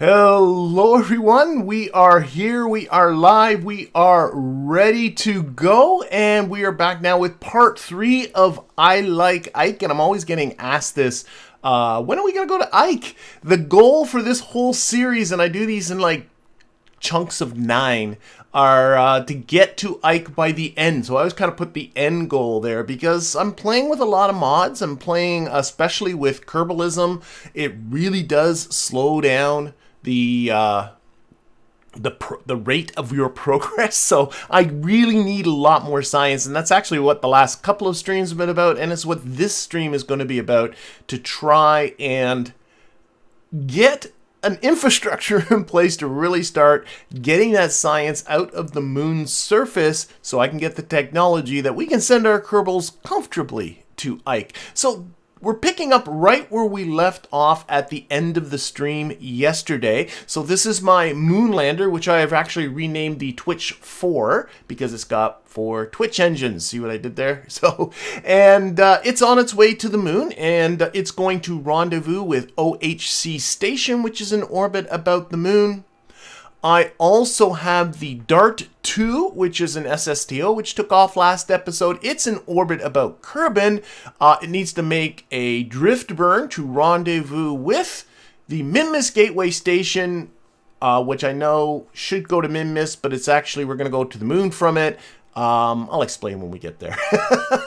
Hello everyone, we are here, we are live, we are ready to go, and we are back now with part 3 of I Like Ike, and I'm always getting asked this, when are we going to go to Ike? The goal for this whole series, and I do these in like chunks of 9, are to get to Ike by the end. So I always kind of put the end goal there because I'm playing with a lot of mods. I'm playing especially with Kerbalism. It really does slow down the rate of your progress. So I really need a lot more science, and that's actually what the last couple of streams have been about, and it's what this stream is going to be about, to try and get an infrastructure in place to really start getting that science out of the moon's surface so I can get the technology that we can send our Kerbals comfortably to Ike. So we're picking up right where we left off at the end of the stream yesterday. So this is my moon lander, which I have actually renamed the Twitch 4 because it's got 4 Twitch engines. See what I did there? So, and it's on its way to the moon, and it's going to rendezvous with OHC Station, which is in orbit about the moon. I also have the Dart 2, which is an SSTO, which took off last episode. It's in orbit about Kerbin. It needs to make a drift burn to rendezvous with the Minmus Gateway Station, which I know should go to Minmus, but it's actually, we're going to go to the moon from it. I'll explain when we get there.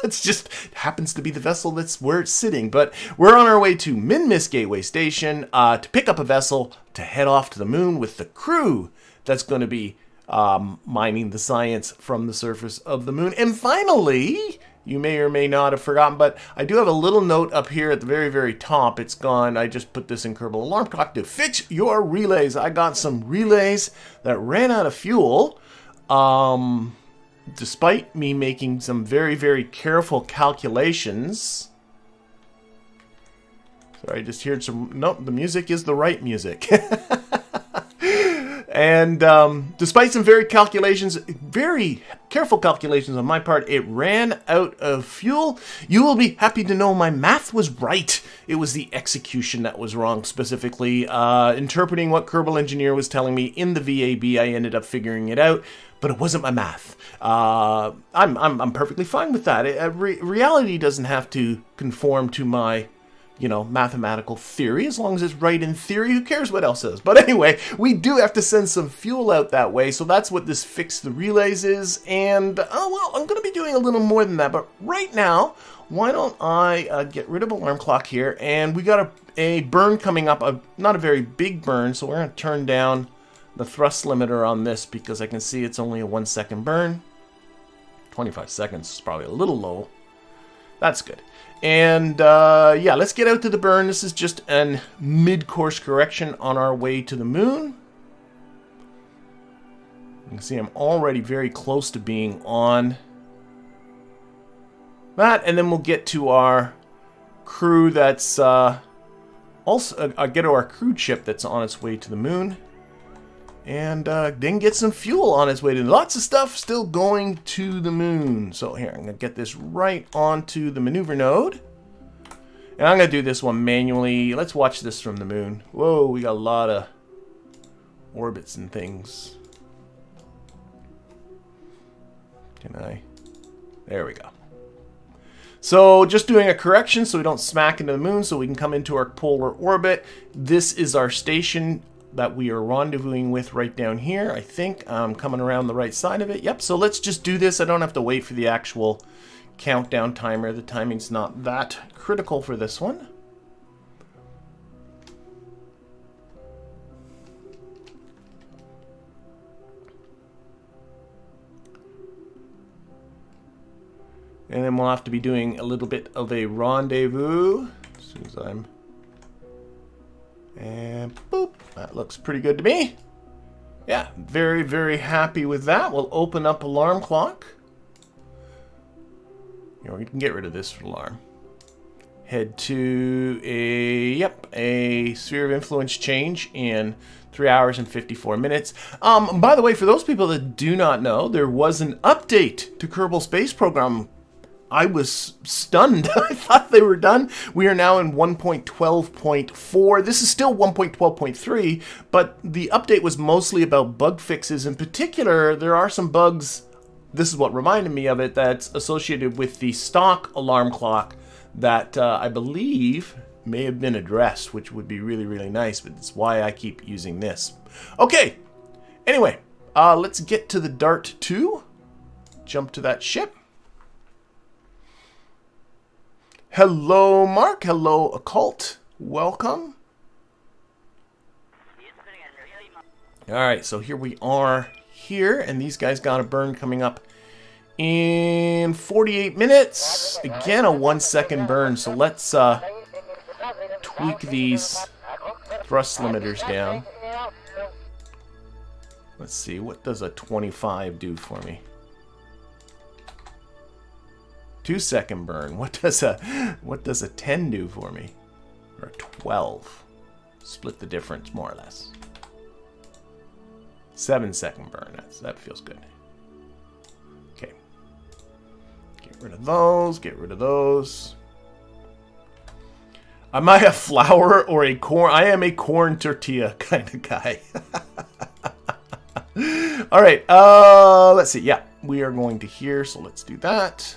It's just happens to be the vessel that's where it's sitting. But we're on our way to Minmus Gateway Station to pick up a vessel to head off to the moon with the crew that's going to be mining the science from the surface of the moon. And finally, you may or may not have forgotten, but I do have a little note up here at the very, very top. It's gone. I just put this in Kerbal Alarm Clock to fix your relays. I got some relays that ran out of fuel. Despite me making some very, very careful calculations. Sorry, I just heard some... Nope, the music is the right music. And despite some very careful calculations on my part, it ran out of fuel. You will be happy to know my math was right. It was the execution that was wrong, specifically. Interpreting what Kerbal Engineer was telling me in the VAB, I ended up figuring it out. But it wasn't my math. I'm perfectly fine with that. Reality doesn't have to conform to my, mathematical theory. As long as it's right in theory, who cares what else is? But anyway, we do have to send some fuel out that way. So that's what this fix the relays is. And, well, I'm going to be doing a little more than that. But right now, why don't I get rid of Alarm Clock here? And we got a burn coming up. Not a very big burn. So we're going to turn down the thrust limiter on this because I can see it's only a 1 second burn. 25 seconds is probably a little low. That's good. And yeah, let's get out to the burn. This is just an mid-course correction on our way to the moon. You can see I'm already very close to being on that, and then we'll get to our crew that's also get to our crude ship that's on its way to the moon. And then get some fuel on its way to lots of stuff still going to the moon. So here, I'm going to get this right onto the maneuver node. And I'm going to do this one manually. Let's watch this from the moon. Whoa, we got a lot of orbits and things. Can I? There we go. So just doing a correction so we don't smack into the moon so we can come into our polar orbit. This is our station that we are rendezvousing with right down here. I think I'm coming around the right side of it. Yep, so let's just do this. I don't have to wait for the actual countdown timer. The timing's not that critical for this one. And then we'll have to be doing a little bit of a rendezvous as soon as I'm... And boop, that looks pretty good to me. Yeah, very, very happy with that. We'll open up Alarm Clock. We can get rid of this alarm. Head to a sphere of influence change in 3 hours and 54 minutes. By the way, for those people that do not know, there was an update to Kerbal Space Program I was stunned. I thought they were done. We are now in 1.12.4. This is still 1.12.3, but the update was mostly about bug fixes. In particular, there are some bugs, this is what reminded me of it, that's associated with the stock alarm clock that I believe may have been addressed, which would be really, really nice, but it's why I keep using this. Okay, anyway, let's get to the Dart 2. Jump to that ship. Hello, Mark. Hello, Occult. Welcome. Alright, so here we are here, and these guys got a burn coming up in 48 minutes. Again, a 1-second burn, so let's tweak these thrust limiters down. Let's see, what does a 25 do for me? 2-second burn. What does a 10 do for me? Or a 12? Split the difference more or less. 7-second burn. That feels good. Okay. Get rid of those. Get rid of those. Am I a flour or a corn? I am a corn tortilla kind of guy. All right. Let's see. Yeah, we are going to here, so let's do that.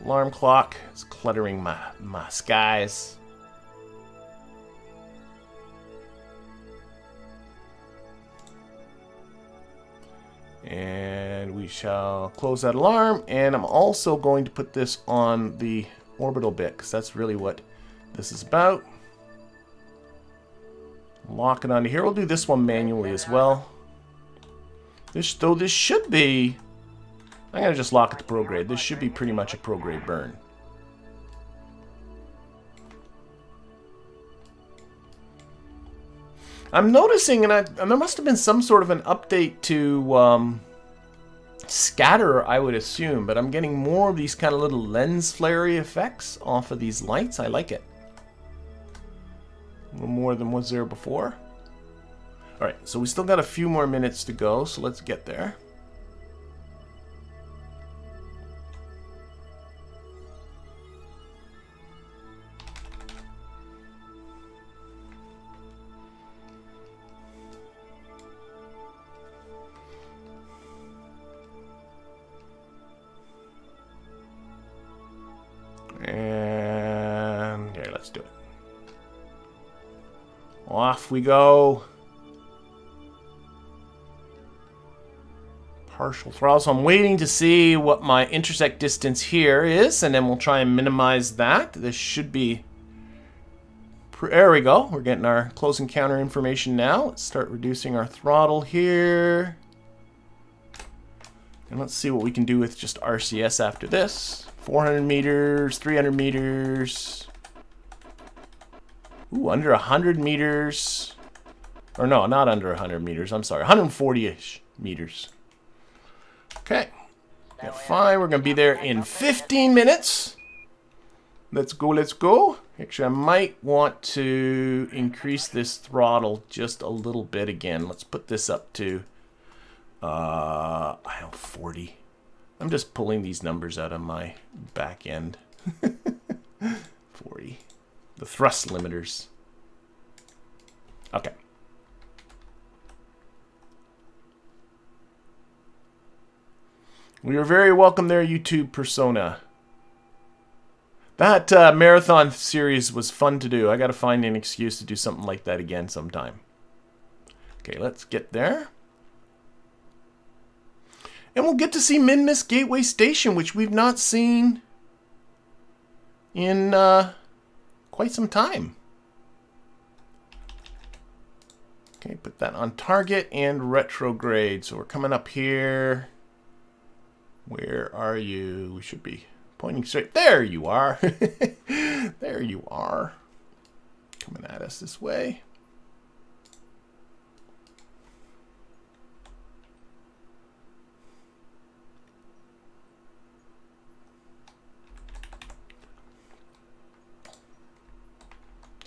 Alarm clock is cluttering my skies. And we shall close that alarm. And I'm also going to put this on the orbital bit, because that's really what this is about. Lock it onto here. We'll do this one manually as well. This should be... I'm going to just lock it to prograde. This should be pretty much a prograde burn. I'm noticing, and there must have been some sort of an update to scatter, I would assume, but I'm getting more of these kind of little lens flare-y effects off of these lights. I like it. A little more than was there before. Alright, so we still got a few more minutes to go, so let's get there. And here, let's do it. Off we go. Partial throttle. So I'm waiting to see what my intersect distance here is, and then we'll try and minimize that. This should be... There we go. We're getting our close encounter information now. Let's start reducing our throttle here. And let's see what we can do with just RCS after this. 400 meters, 300 meters. Ooh, under 100 meters. Or no, not under 100 meters. I'm sorry, 140-ish meters. Okay. Yeah, fine. We're going to be there in 15 minutes. Let's go, let's go. Actually, I might want to increase this throttle just a little bit again. Let's put this up to, I don't know, 40. I'm just pulling these numbers out of my back end. 40. The thrust limiters. Okay. We are very welcome there, YouTube persona. That marathon series was fun to do. I got to find an excuse to do something like that again sometime. Okay, let's get there. And we'll get to see Min-Miss Gateway Station, which we've not seen in quite some time. Okay, put that on target and retrograde. So we're coming up here. Where are you? We should be pointing straight. There you are. There you are. Coming at us this way.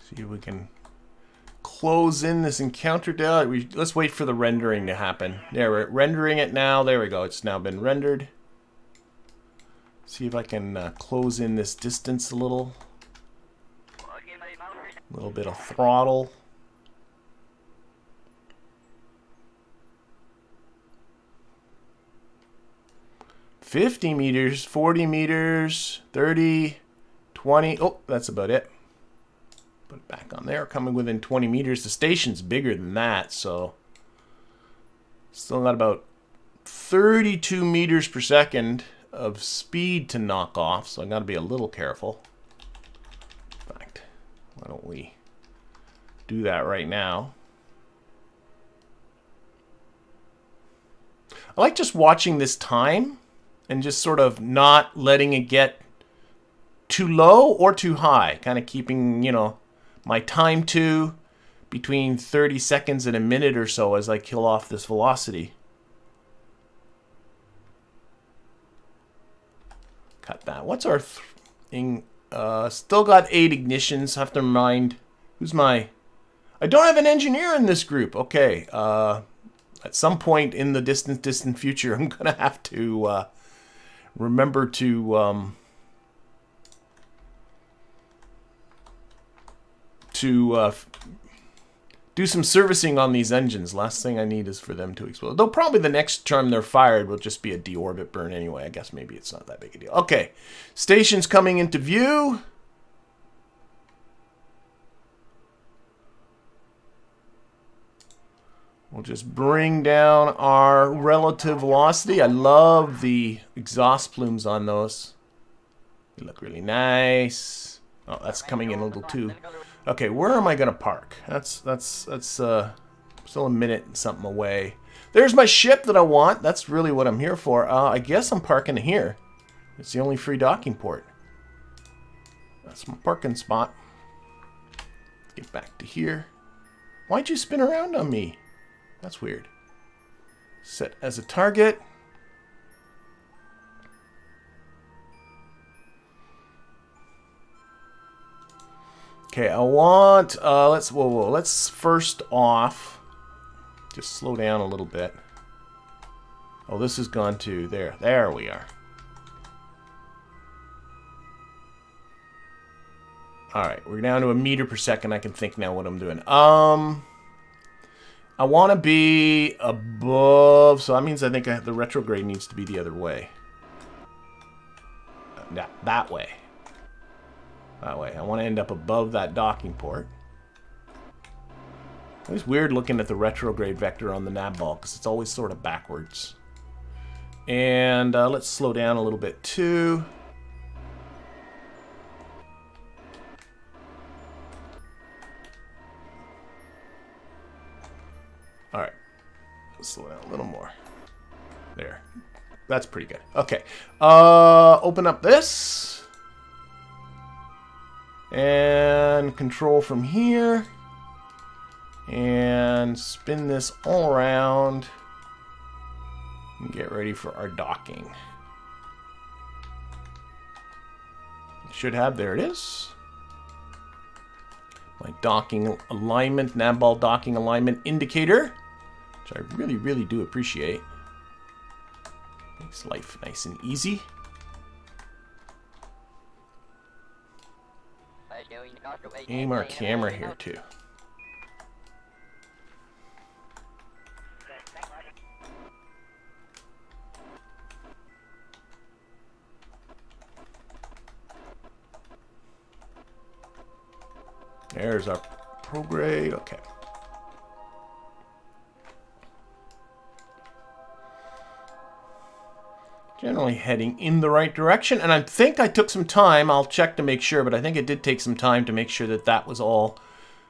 See if we can close in this encounter down. Let's wait for the rendering to happen. There, we're rendering it now. There we go. It's now been rendered. See if I can close in this distance a little. A little bit of throttle. $50 meters, 40 meters, 30, 20. Oh, that's about it. Put it back on there. Coming within 20 meters. The station's bigger than that, so still got about 32 meters per second of speed to knock off, so I got to be a little careful. In fact, why don't we do that right now? I like just watching this time and just sort of not letting it get too low or too high. Kind of keeping, you know, my time to between 30 seconds and a minute or so as I kill off this velocity. Cut that. What's our thing? Still got 8 ignitions. Have to remind, who's my... I don't have an engineer in this group. Okay. At some point in the distant future, I'm going to have to remember to do some servicing on these engines. Last thing I need is for them to explode. Though probably the next time they're fired will just be a deorbit burn anyway. I guess maybe it's not that big a deal. Okay, station's coming into view. We'll just bring down our relative velocity. I love the exhaust plumes on those. They look really nice. Oh, that's coming in a little too. Okay, where am I gonna park? That's still a minute and something away. There's my ship that I want. That's really what I'm here for. I guess I'm parking here. It's the only free docking port. That's my parking spot. Get back to here. Why'd you spin around on me? That's weird. Set as a target. Okay, I want, let's first off, just slow down a little bit. Oh, this has gone to, there we are. Alright, we're down to a meter per second. I can think now what I'm doing. I want to be above, so that means I think the retrograde needs to be the other way. That way. That way. I want to end up above that docking port. It's weird looking at the retrograde vector on the Navball because it's always sort of backwards. And let's slow down a little bit too. Alright. Let's slow down a little more. There. That's pretty good. Okay. Open up this. And control from here. And spin this all around. And get ready for our docking. Should have, there it is. My docking alignment, Navball docking alignment indicator. Which I really, really do appreciate. Makes life nice and easy. Aim our camera here too. There's our prograde. Okay. Generally heading in the right direction, and I think I took some time. I'll check to make sure, but I think it did take some time to make sure that that was all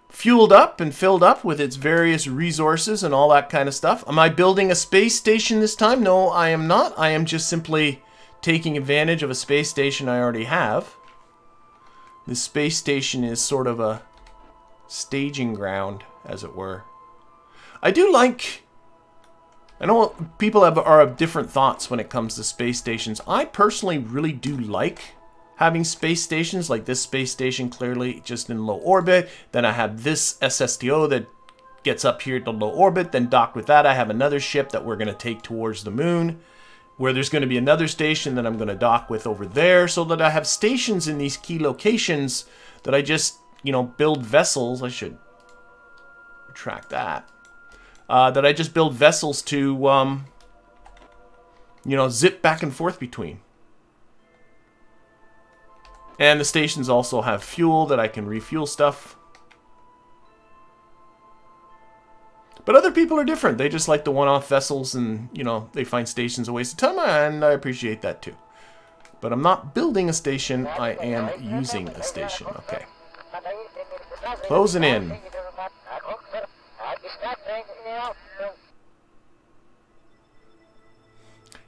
fueled up and filled up with its various resources and all that kind of stuff. Am I building a space station this time? No, I am not. I am just simply taking advantage of a space station I already have. This space station is sort of a staging ground, as it were. I do like... I know people are of different thoughts when it comes to space stations. I personally really do like having space stations, like this space station clearly just in low orbit. Then I have this SSTO that gets up here to low orbit. Then docked with that, I have another ship that we're going to take towards the moon, where there's going to be another station that I'm going to dock with over there, so that I have stations in these key locations that I just, you know, build vessels. I should retract that. That I just build vessels to, you know, zip back and forth between. And the stations also have fuel that I can refuel stuff. But other people are different. They just like the one-off vessels and, you know, they find stations a waste of time, and I appreciate that too. But I'm not building a station, I am using a station. Okay. Closing in.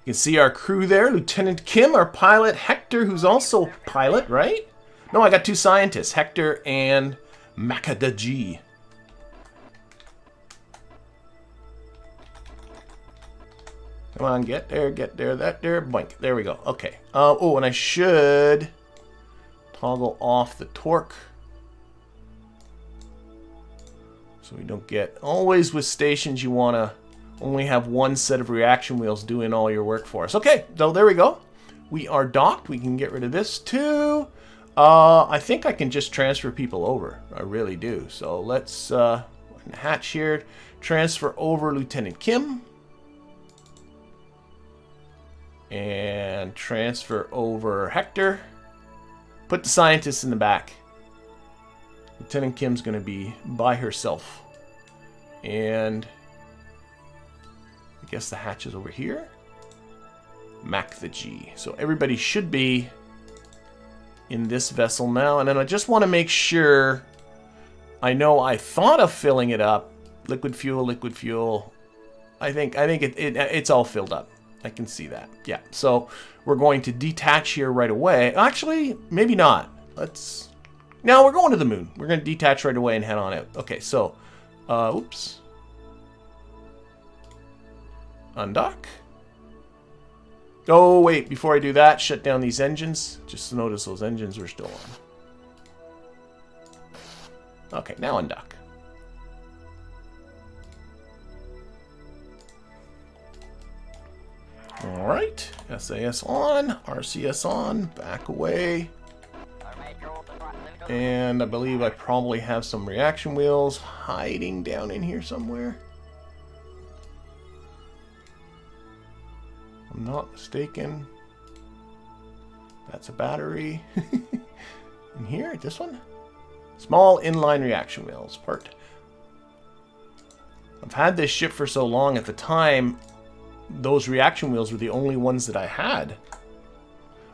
You can see our crew there, Lieutenant Kim, our pilot, Hector, who's also pilot, right? No, I got two scientists, Hector and Makadaji. Come on, get there, that there, boink. There we go. Okay. Oh, and I should toggle off the torque, so we don't get... Always with stations, you want to only have one set of reaction wheels doing all your work for us. Okay, so there we go. We are docked. We can get rid of this too. I think I can just transfer people over. I really do. So let's hatch here. Transfer over Lieutenant Kim. And transfer over Hector. Put the scientists in the back. Lieutenant Kim's going to be by herself. And I guess the hatch is over here. Mac the G. So everybody should be in this vessel now. And then I just want to make sure. I know I thought of filling it up. Liquid fuel, liquid fuel. I think it's all filled up. I can see that. Yeah. So we're going to detach here right away. Actually, maybe not. Let's... Now we're going to the moon. We're going to detach right away and head on out. Okay, so... oops. Undock. Oh, wait. Before I do that, shut down these engines. Just notice those engines are still on. Okay, now undock. Alright. SAS on. RCS on. Back away. And I believe I probably have some reaction wheels hiding down in here somewhere. I'm not mistaken. That's a battery. In here, this one? Small inline reaction wheels part. I've had this ship for so long. At the time, those reaction wheels were the only ones that I had.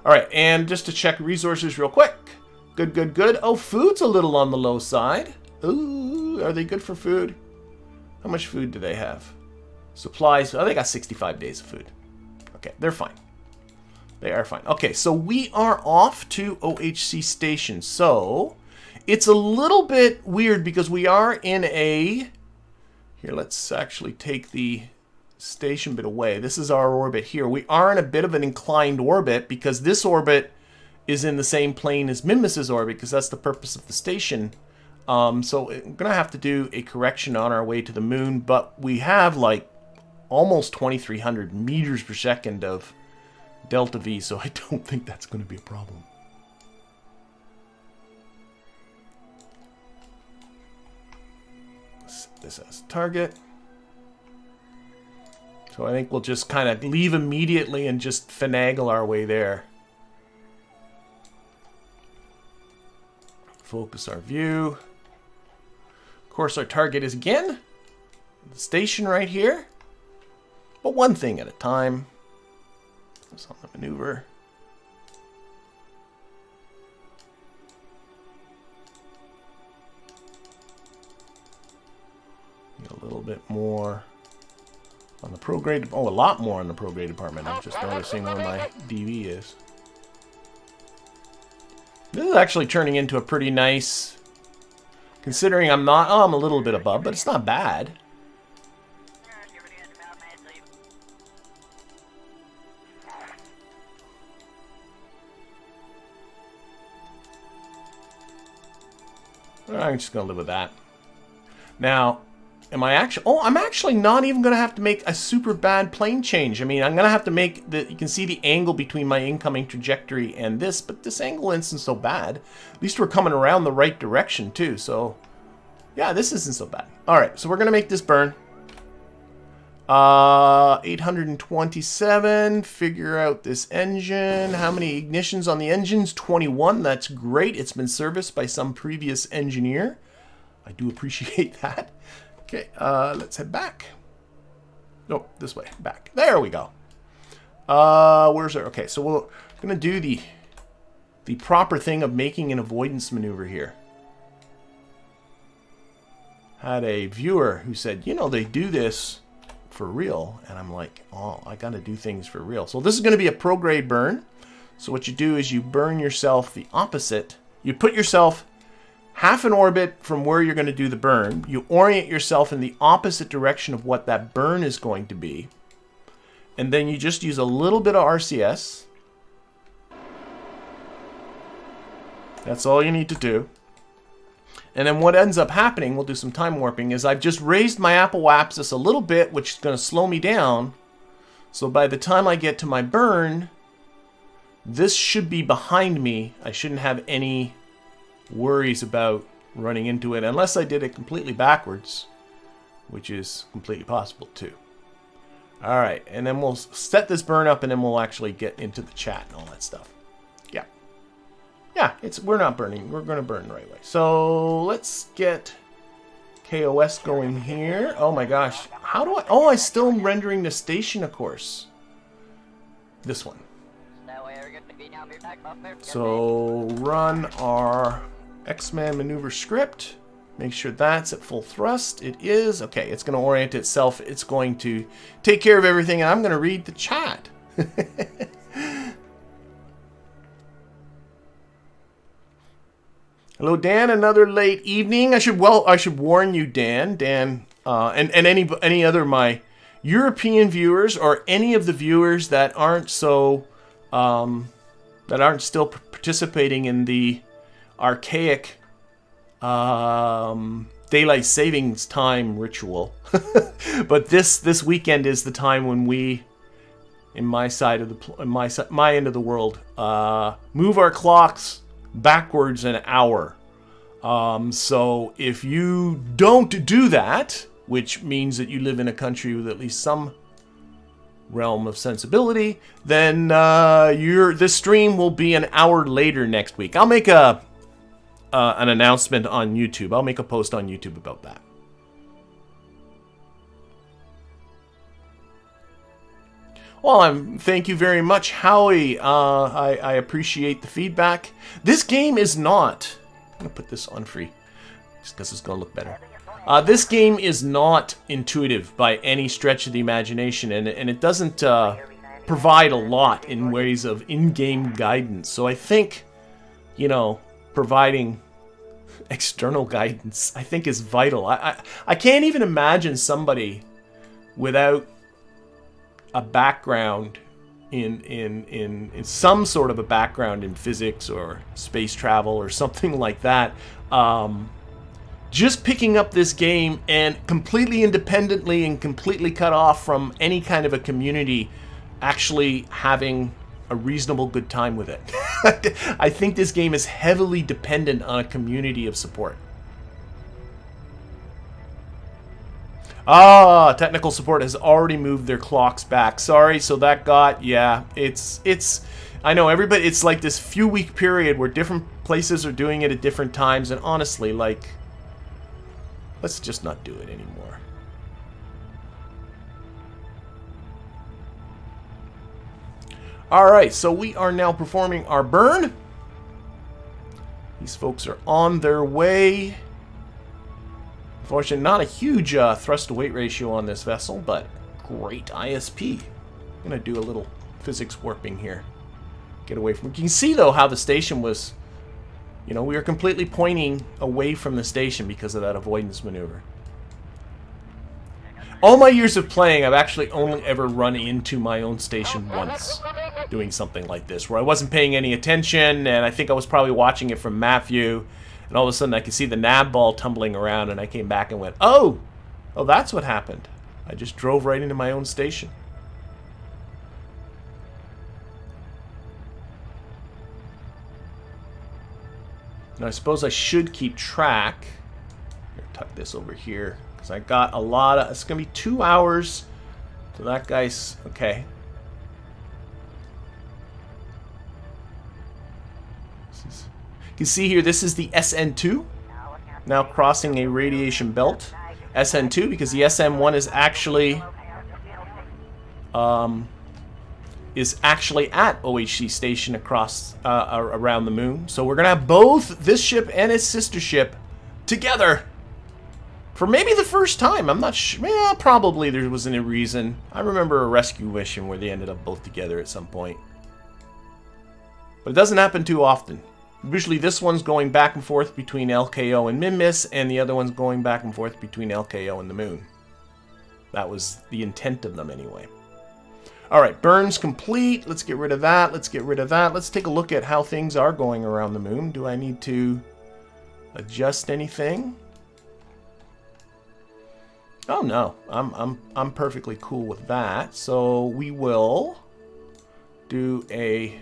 Alright, and just to check resources real quick. Good, good, good. Oh, food's a little on the low side. Ooh, are they good for food? How much food do they have? Supplies. Oh, they got 65 days of food. Okay, they're fine. They are fine. Okay, so we are off to OHC Station. So, it's a little bit weird because we are in a... Here, let's actually take the station bit away. This is our orbit here. We are in a bit of an inclined orbit because this orbit is in the same plane as Minmus's orbit because that's the purpose of the station. So we're going to have to do a correction on our way to the moon, but we have like almost 2,300 meters per second of delta V, so I don't think that's going to be a problem. Set this as target. So I think we'll just kind of leave immediately and just finagle our way there. Focus our view. Of course, our target is again the station right here. But one thing at a time. That's on the maneuver. Need a little bit more on the prograde. Oh, a lot more on the prograde department. I'm just noticing where my DV is. This is actually turning into a pretty nice, considering I'm not, oh, I'm a little bit above, but it's not bad. I'm just going to live with that. Now, am I actually... Oh, I'm actually not even going to have to make a super bad plane change. I mean, I'm going to have to make the... You can see the angle between my incoming trajectory and this, but this angle isn't so bad. At least we're coming around the right direction, too. So, yeah, this isn't so bad. All right, so we're going to make this burn. 827. Figure out this engine. How many ignitions on the engines? 21. That's great. It's been serviced by some previous engineer. I do appreciate that. Okay, let's head back. No, this way. Back. There we go. Where's our... Okay, so we're going to do the proper thing of making an avoidance maneuver here. Had a viewer who said, you know, they do this for real. And I'm like, oh, I got to do things for real. So this is going to be a prograde burn. So what you do is you burn yourself the opposite. You put yourself half an orbit from where you're going to do the burn. You orient yourself in the opposite direction of what that burn is going to be. And then you just use a little bit of RCS. That's all you need to do. And then what ends up happening, we'll do some time warping, is I've just raised my Apple axis a little bit, which is going to slow me down. So by the time I get to my burn, this should be behind me. I shouldn't have any worries about running into it, unless I did it completely backwards, which is completely possible too. All right, and then we'll set this burn up, and then we'll actually get into the chat and all that stuff. Yeah, we're not burning. We're going to burn the right way. So let's get KOS going here. Oh my gosh. How do I... Oh, I still am rendering the station, of course. This one. So run our X-Man maneuver script. Make sure that's at full thrust. It is. Okay, it's going to orient itself. It's going to take care of everything, and I'm going to read the chat. Hello, Dan. Another late evening. I should warn you, Dan, and any other my European viewers or any of the viewers that aren't so that aren't still participating in the archaic daylight savings time ritual. But this weekend is the time when we, in my side of the my end of the world, move our clocks backwards an hour. So if you don't do that, which means that you live in a country with at least some realm of sensibility, then this stream will be an hour later next week. I'll make an announcement on YouTube. I'll make a post on YouTube about that. Well, thank you very much, Howie. I appreciate the feedback. This game is not... I'm going to put this on free, just because it's going to look better. This game is not intuitive by any stretch of the imagination, and it doesn't provide a lot in ways of in-game guidance. So I think, you know, providing external guidance, I think, is vital. I can't even imagine somebody without a background in some sort of a background in physics or space travel or something like that, just picking up this game and completely independently and completely cut off from any kind of a community, actually having a reasonable good time with it. I think this game is heavily dependent on a community of support. Ah, technical support has already moved their clocks back. Sorry, so that got... Yeah, it's... I know, everybody... It's like this few-week period where different places are doing it at different times, and honestly, like... Let's just not do it anymore. Alright, so we are now performing our burn. These folks are on their way. Unfortunately, not a huge thrust-to-weight ratio on this vessel, but great ISP. I'm going to do a little physics warping here. Get away from... You can see, though, how the station was... You know, we were completely pointing away from the station because of that avoidance maneuver. All my years of playing, I've actually only ever run into my own station once doing something like this, where I wasn't paying any attention, and I think I was probably watching it from map view, And all of a sudden I could see the Navball tumbling around, and I came back and went, oh, that's what happened. I just drove right into my own station. Now I suppose I should keep track. Here, tuck this over here, because I got a lot of, it's going to be 2 hours. So that guy's, okay. You can see here, this is the SN2. Now crossing a radiation belt. SN2, because the SM1 is actually at OHC Station across around the moon. So we're gonna have both this ship and its sister ship together for maybe the first time. I'm not sure. Yeah, probably there wasn't a reason. I remember a rescue mission where they ended up both together at some point, but it doesn't happen too often. Usually this one's going back and forth between LKO and Minmus, and the other one's going back and forth between LKO and the moon. That was the intent of them anyway. Alright, burns complete. Let's get rid of that. Let's get rid of that. Let's take a look at how things are going around the moon. Do I need to adjust anything? Oh no, I'm perfectly cool with that. So we will do a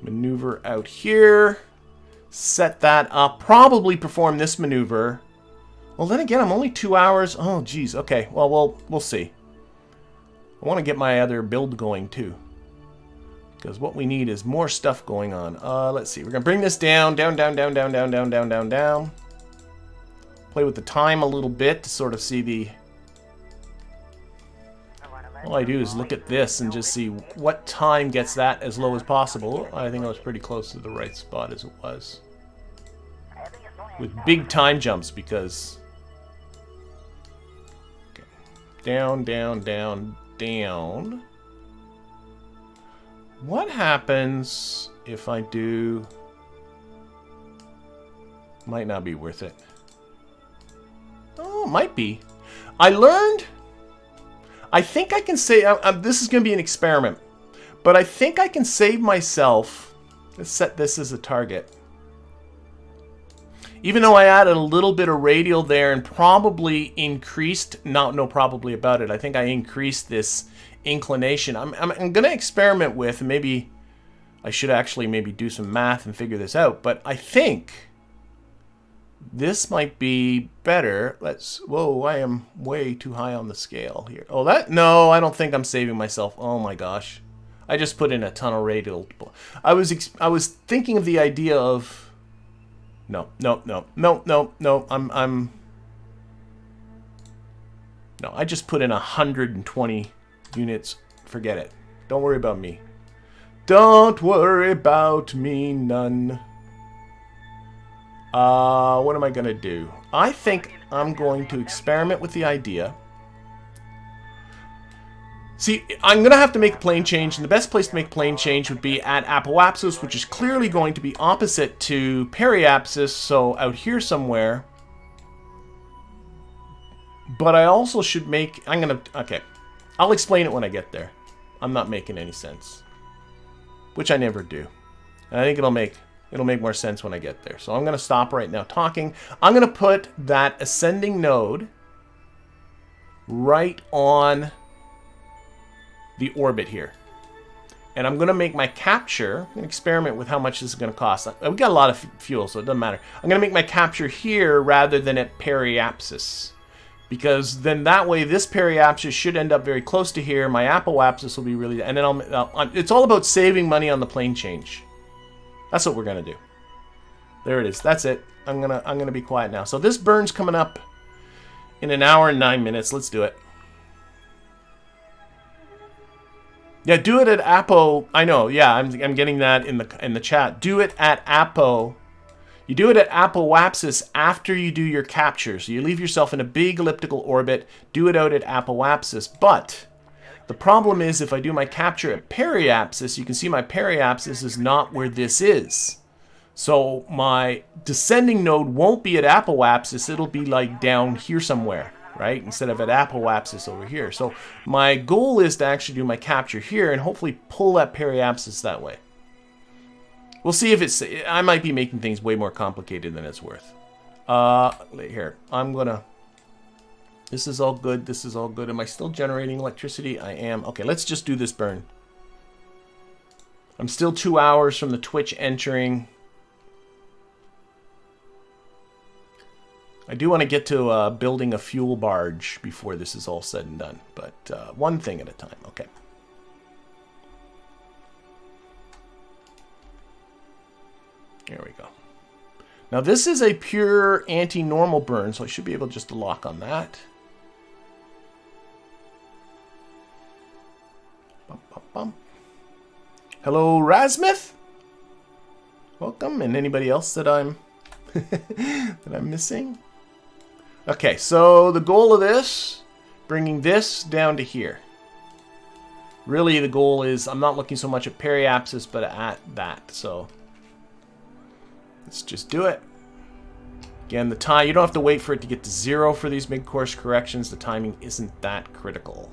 maneuver out here, set that up, probably perform this maneuver. Well, then again, I'm only 2 hours. Oh, geez. Okay, well, we'll see. I want to get my other build going, too, because what we need is more stuff going on. Let's see. We're going to bring this down. Play with the time a little bit to sort of see the... All I do is look at this and just see what time gets that as low as possible. I think I was pretty close to the right spot as it was. With big time jumps, because... Okay. Down, down, down, down. What happens if I do... Might not be worth it. Oh, it might be. I learned... I think I can say, this is going to be an experiment, but I think I can save myself. Let's set this as a target. Even though I added a little bit of radial there and probably increased, no probably about it, I think I increased this inclination. I'm going to experiment with, maybe I should actually maybe do some math and figure this out, but I think this might be better. Whoa, I am way too high on the scale here. Oh, no, I don't think I'm saving myself. Oh my gosh. I just put in a ton of radial. I was thinking of the idea of... No, I just put in 120 units. Forget it. Don't worry about me. Don't worry about me none. What am I going to do? I think I'm going to experiment with the idea. See, I'm going to have to make a plane change, and the best place to make a plane change would be at apoapsis, which is clearly going to be opposite to periapsis, so out here somewhere. But I also should make... Okay. I'll explain it when I get there. I'm not making any sense. Which I never do. And I think it'll make more sense when I get there. So I'm going to stop right now talking. I'm going to put that ascending node right on the orbit here. And I'm going to make my capture. I'm going to experiment with how much this is going to cost. We've got a lot of fuel, so it doesn't matter. I'm going to make my capture here rather than at periapsis. Because then that way this periapsis should end up very close to here. My apoapsis will be really... And then it's all about saving money on the plane change. That's what we're gonna do. There it is. That's it. I'm gonna be quiet now. So this burn's coming up in 1 hour and 9 minutes. Let's do it. Yeah, do it at Apo. I know. Yeah, I'm getting that in the chat. Do it at Apo. You do it at apoapsis after you do your capture. So you leave yourself in a big elliptical orbit. Do it out at apoapsis, but the problem is if I do my capture at periapsis, you can see my periapsis is not where this is. So my descending node won't be at apoapsis, it'll be like down here somewhere, right? Instead of at apoapsis over here. So my goal is to actually do my capture here and hopefully pull that periapsis that way. We'll see if it's... I might be making things way more complicated than it's worth. Here, I'm gonna... This is all good. This is all good. Am I still generating electricity? I am. Okay, let's just do this burn. I'm still 2 hours from the Twitch entering. I do want to get to building a fuel barge before this is all said and done. But one thing at a time. Okay. There we go. Now this is a pure anti-normal burn, so I should be able just to lock on that. Bum, bum, bum. Hello, Rasmith. Welcome, and anybody else that I'm that I'm missing. Okay, so the goal of this, bringing this down to here. Really, the goal is I'm not looking so much at periapsis, but at that. So let's just do it. Again, the time, you don't have to wait for it to get to 0 for these mid-course corrections. The timing isn't that critical.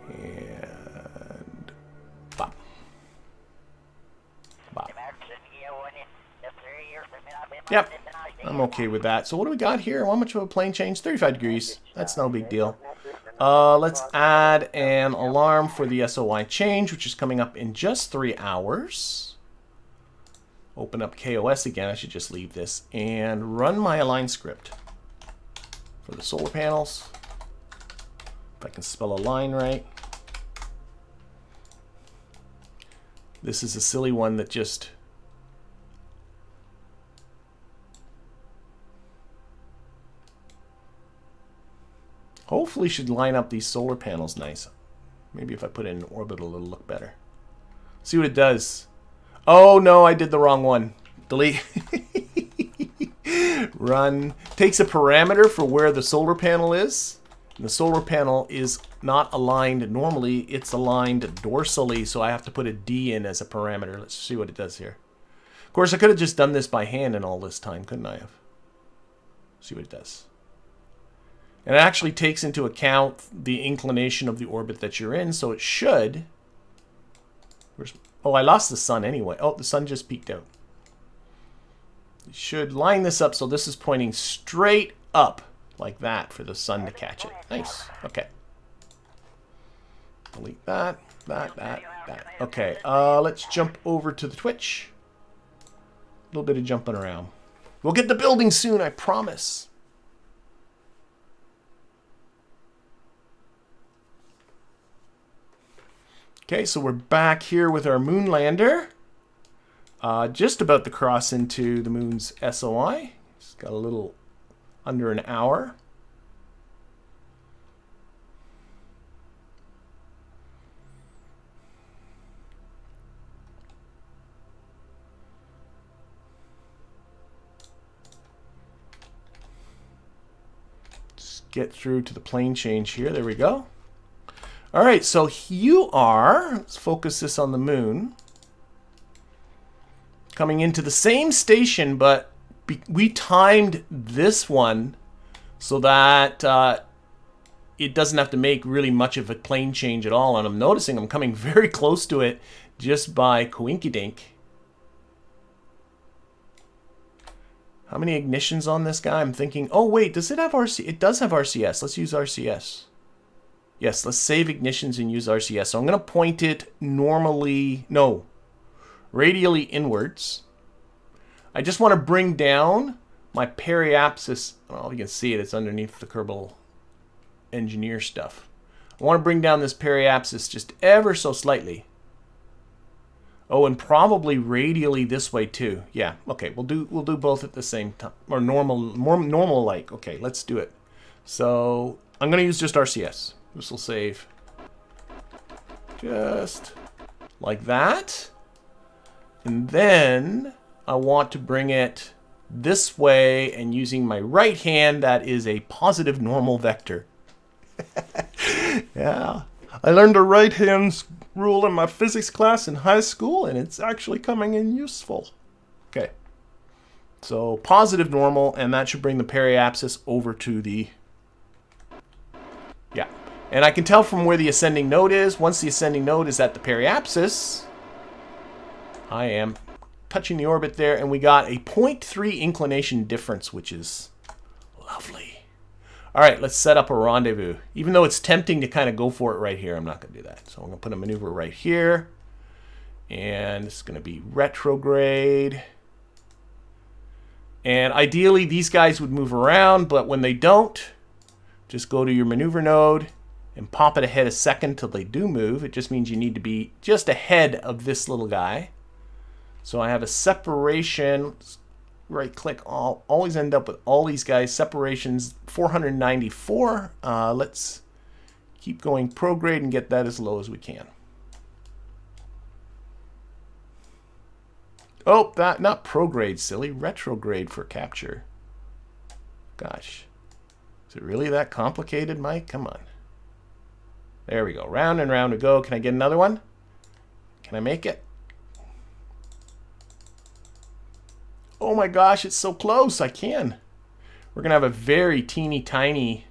And bop. Bop. Yep, I'm okay with that. So what do we got here? How much of a plane change? 35 degrees. That's no big deal. Let's add an alarm for the SOI change, which is coming up in just 3 hours. Open up KOS again. I should just leave this and run my align script for the solar panels. If I can spell align right. This is a silly one that just... hopefully should line up these solar panels nice. Maybe if I put it in orbital, it'll look better. See what it does. Oh no, I did the wrong one. Delete. Run. Takes a parameter for where the solar panel is. And the solar panel is not aligned. Normally, it's aligned dorsally, so I have to put a D in as a parameter. Let's see what it does here. Of course, I could have just done this by hand in all this time, couldn't I have? See what it does. And it actually takes into account the inclination of the orbit that you're in, so it should... oh, I lost the sun anyway. Oh, the sun just peeked out. You should line this up so this is pointing straight up like that for the sun to catch it. Nice. Okay. Delete that, that. Okay, let's jump over to the Twitch. A little bit of jumping around. We'll get the building soon, I promise. Okay, so we're back here with our moon lander. Just about to cross into the moon's SOI. It's got a little under an hour. Just get through to the plane change here. There we go. All right, so you are, let's focus this on the moon, coming into the same station, but we timed this one so that it doesn't have to make really much of a plane change at all. And I'm noticing I'm coming very close to it just by coinkydink. How many ignitions on this guy? I'm thinking, oh wait, does it have RCS? It does have RCS. Let's use RCS. Yes, let's save ignitions and use RCS. So I'm going to point it normally, no, radially inwards. I just want to bring down my periapsis. Well, you can see it. It's underneath the Kerbal engineer stuff. I want to bring down this periapsis just ever so slightly. Oh, and probably radially this way too. Yeah, okay, we'll do both at the same time. Or more normal like. Okay, let's do it. So I'm going to use just RCS. This will save just like that. And then I want to bring it this way, and using my right hand, that is a positive normal vector. Yeah, I learned a right hand rule in my physics class in high school, and it's actually coming in useful. Okay, so positive normal, and that should bring the periapsis over to the... yeah. And I can tell from where the ascending node is. Once the ascending node is at the periapsis, I am touching the orbit there, and we got a 0.3 inclination difference, which is lovely. All right, let's set up a rendezvous. Even though it's tempting to kind of go for it right here, I'm not going to do that. So I'm going to put a maneuver right here. And it's going to be retrograde. And ideally, these guys would move around, but when they don't, just go to your maneuver node and pop it ahead a second till they do move. It just means you need to be just ahead of this little guy. So I have a separation. Right click, I'll always end up with all these guys. Separations 494. Let's keep going prograde and get that as low as we can. Oh, that not prograde, silly. Retrograde for capture. Gosh. Is it really that complicated, Mike? Come on. There we go. Round and round we go. Can I get another one? Can I make it? Oh my gosh, it's so close. I can. We're going to have a very teeny tiny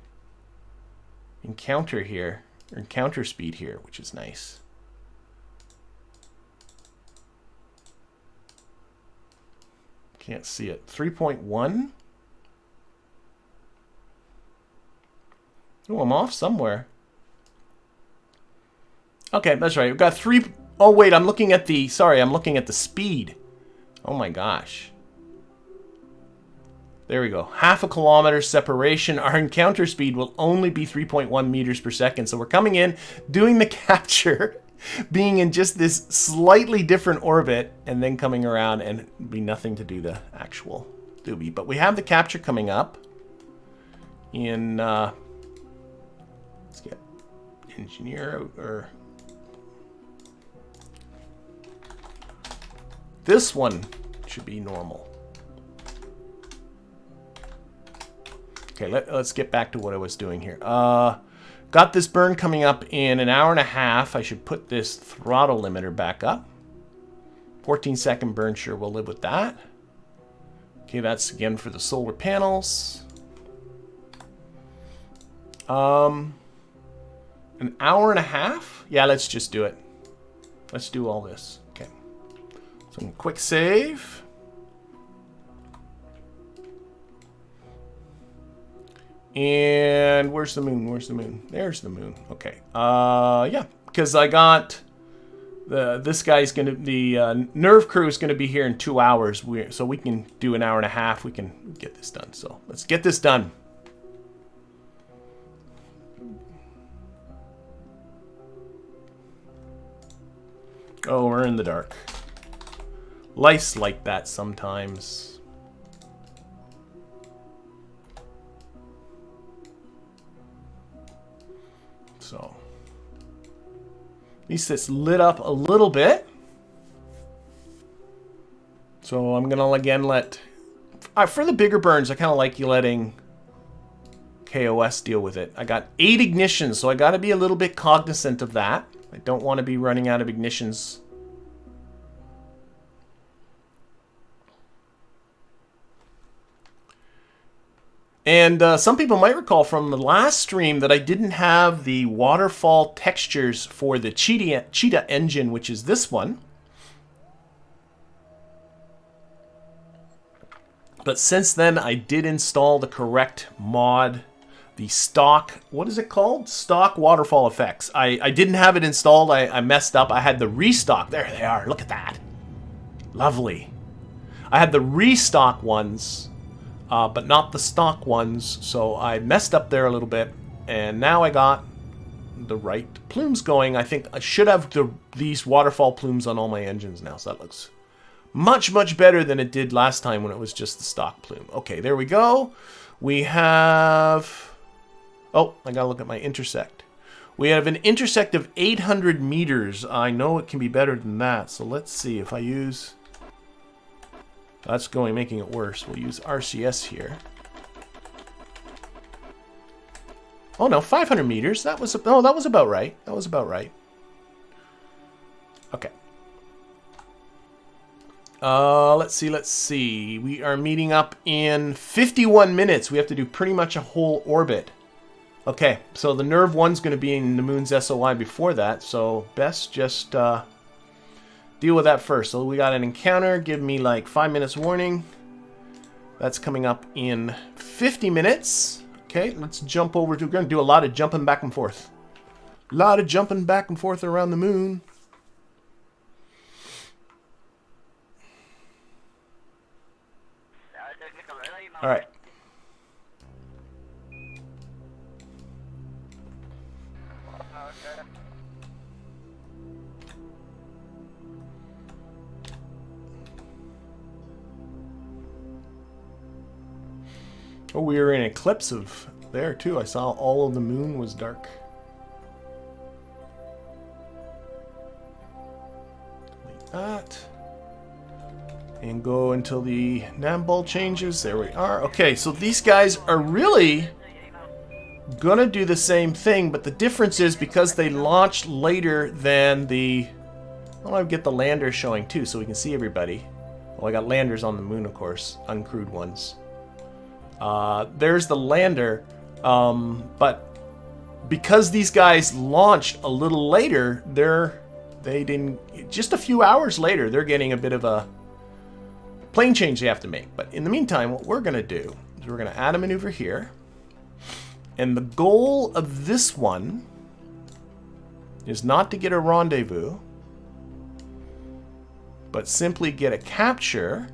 encounter here. Or encounter speed here, which is nice. Can't see it. 3.1. Oh, I'm off somewhere. Okay, that's right. We've got 3. Oh, wait, I'm looking at the... Sorry, I'm looking at the speed. Oh, my gosh. There we go. 0.5 kilometer separation. Our encounter speed will only be 3.1 meters per second. So we're coming in, doing the capture, being in just this slightly different orbit, and then coming around and be nothing to do the actual doobie. But we have the capture coming up in... let's get engineer or... This one should be normal. Okay, let's get back to what I was doing here. Got this burn coming up in an hour and a half. I should put this throttle limiter back up. 14-second burn, sure, we'll live with that. Okay, that's again for the solar panels. An hour and a half? Yeah, let's just do it. Let's do all this. Okay. So quick save. And where's the moon? Where's the moon? There's the moon. Okay. Yeah, because I got this guy's gonna the NERV crew is gonna be here in 2 hours. So we can do an hour and a half. We can get this done. So let's get this done. Oh, we're in the dark. Life's like that sometimes. So, at least it's lit up a little bit. So I'm gonna again let, for the bigger burns, I kind of like you letting KOS deal with it. I got 8 ignitions, so I got to be a little bit cognizant of that. I don't want to be running out of ignitions. And some people might recall from the last stream that I didn't have the waterfall textures for the Cheetah engine, which is this one. But since then, I did install the correct mod, the stock, what is it called? Stock waterfall effects. I didn't have it installed. I messed up. I had the restock. There they are. Look at that. Lovely. I had the restock ones. But not the stock ones, so I messed up there a little bit, and now I got the right plumes going. I think I should have these waterfall plumes on all my engines now, so that looks much, much better than it did last time when it was just the stock plume. Okay, there we go. We have... Oh, I gotta look at my intersect. We have an intersect of 800 meters. I know it can be better than that, so let's see if I use... That's making it worse. We'll use RCS here. Oh no, 500 meters. That was about right. That was about right. Okay. Let's see. We are meeting up in 51 minutes. We have to do pretty much a whole orbit. Okay, so the NERV 1's going to be in the moon's SOI before that, so best just deal with that first. So we got an encounter, give me like 5 minutes warning. That's coming up in 50 minutes. Okay, let's jump over to, we're going to do a lot of jumping back and forth. A lot of jumping back and forth around the moon. All right. Oh, we were in an eclipse of there too. I saw all of the moon was dark. Delete that. And go until the Navball changes. There we are. Okay, so these guys are really gonna do the same thing, but the difference is because they launched later than the... Well, I'll get the landers showing too so we can see everybody. Well, I got landers on the moon, of course, uncrewed ones. There's the lander, but because these guys launched a little later, they didn't, just a few hours later, they're getting a bit of a plane change they have to make. But in the meantime, what we're going to do is we're going to add a maneuver here. And the goal of this one is not to get a rendezvous, but simply get a capture.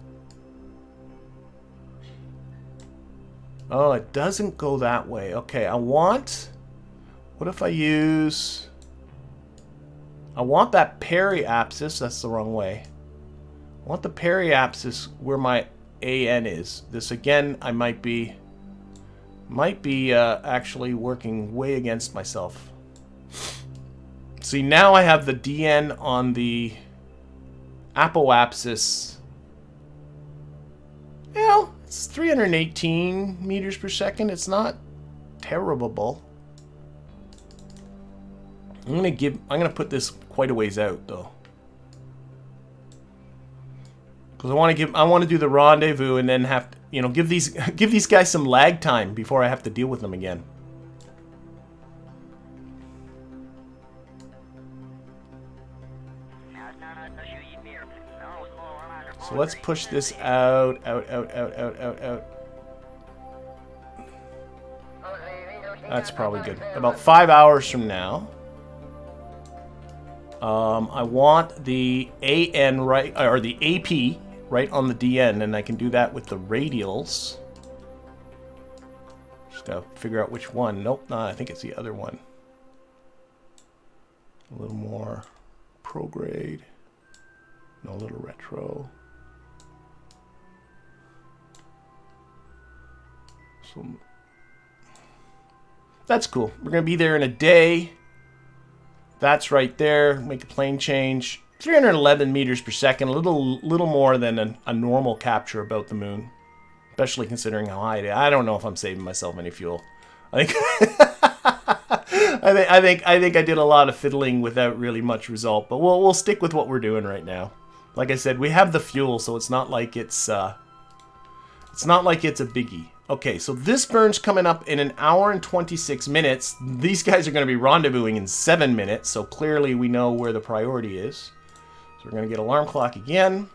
Oh, it doesn't go that way. Okay, what if I use, I want that periapsis, that's the wrong way. I want the periapsis where my AN is. This again, I might be actually working way against myself. See, now I have the DN on the apoapsis. Well, it's 318 meters per second. It's not terrible. I'm gonna put this quite a ways out though, because I want to do the rendezvous and then have to, you know, give these guys some lag time before I have to deal with them again. So let's push this out. That's probably good. About 5 hours from now. I want the AN right, or the AP right on the DN, and I can do that with the radials. Just gotta figure out which one. Nope, no, I think it's the other one. A little more prograde. No, a little retro. So that's cool. We're gonna be there in a day. That's right there. Make a plane change. 311 meters per second. A little more than a normal capture about the moon, especially considering how high it is. I don't know if I'm saving myself any fuel. I think I think I did a lot of fiddling without really much result. But we'll stick with what we're doing right now. Like I said, we have the fuel, so it's not like it's a biggie. Okay, so this burn's coming up in 1 hour and 26 minutes. These guys are going to be rendezvousing in 7 minutes, so clearly we know where the priority is. So we're going to get alarm clock again.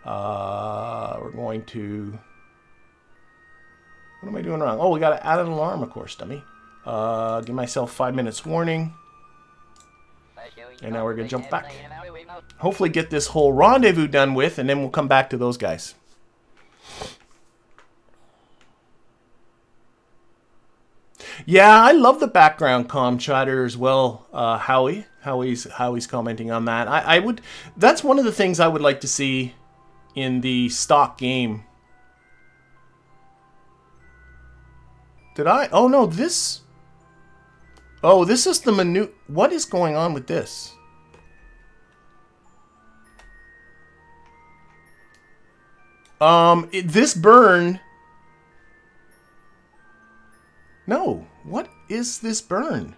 We're going to... What am I doing wrong? Oh, we got to add an alarm, of course, dummy. Give myself 5 minutes warning. And now we're going to jump back. Hopefully get this whole rendezvous done with, and then we'll come back to those guys. Yeah, I love the background comm chatter as well, Howie. Howie's commenting on that. I would. That's one of the things I would like to see in the stock game. Did I? Oh no, this. Oh, this is the menu. What is going on with this? This burn. No, what is this burn?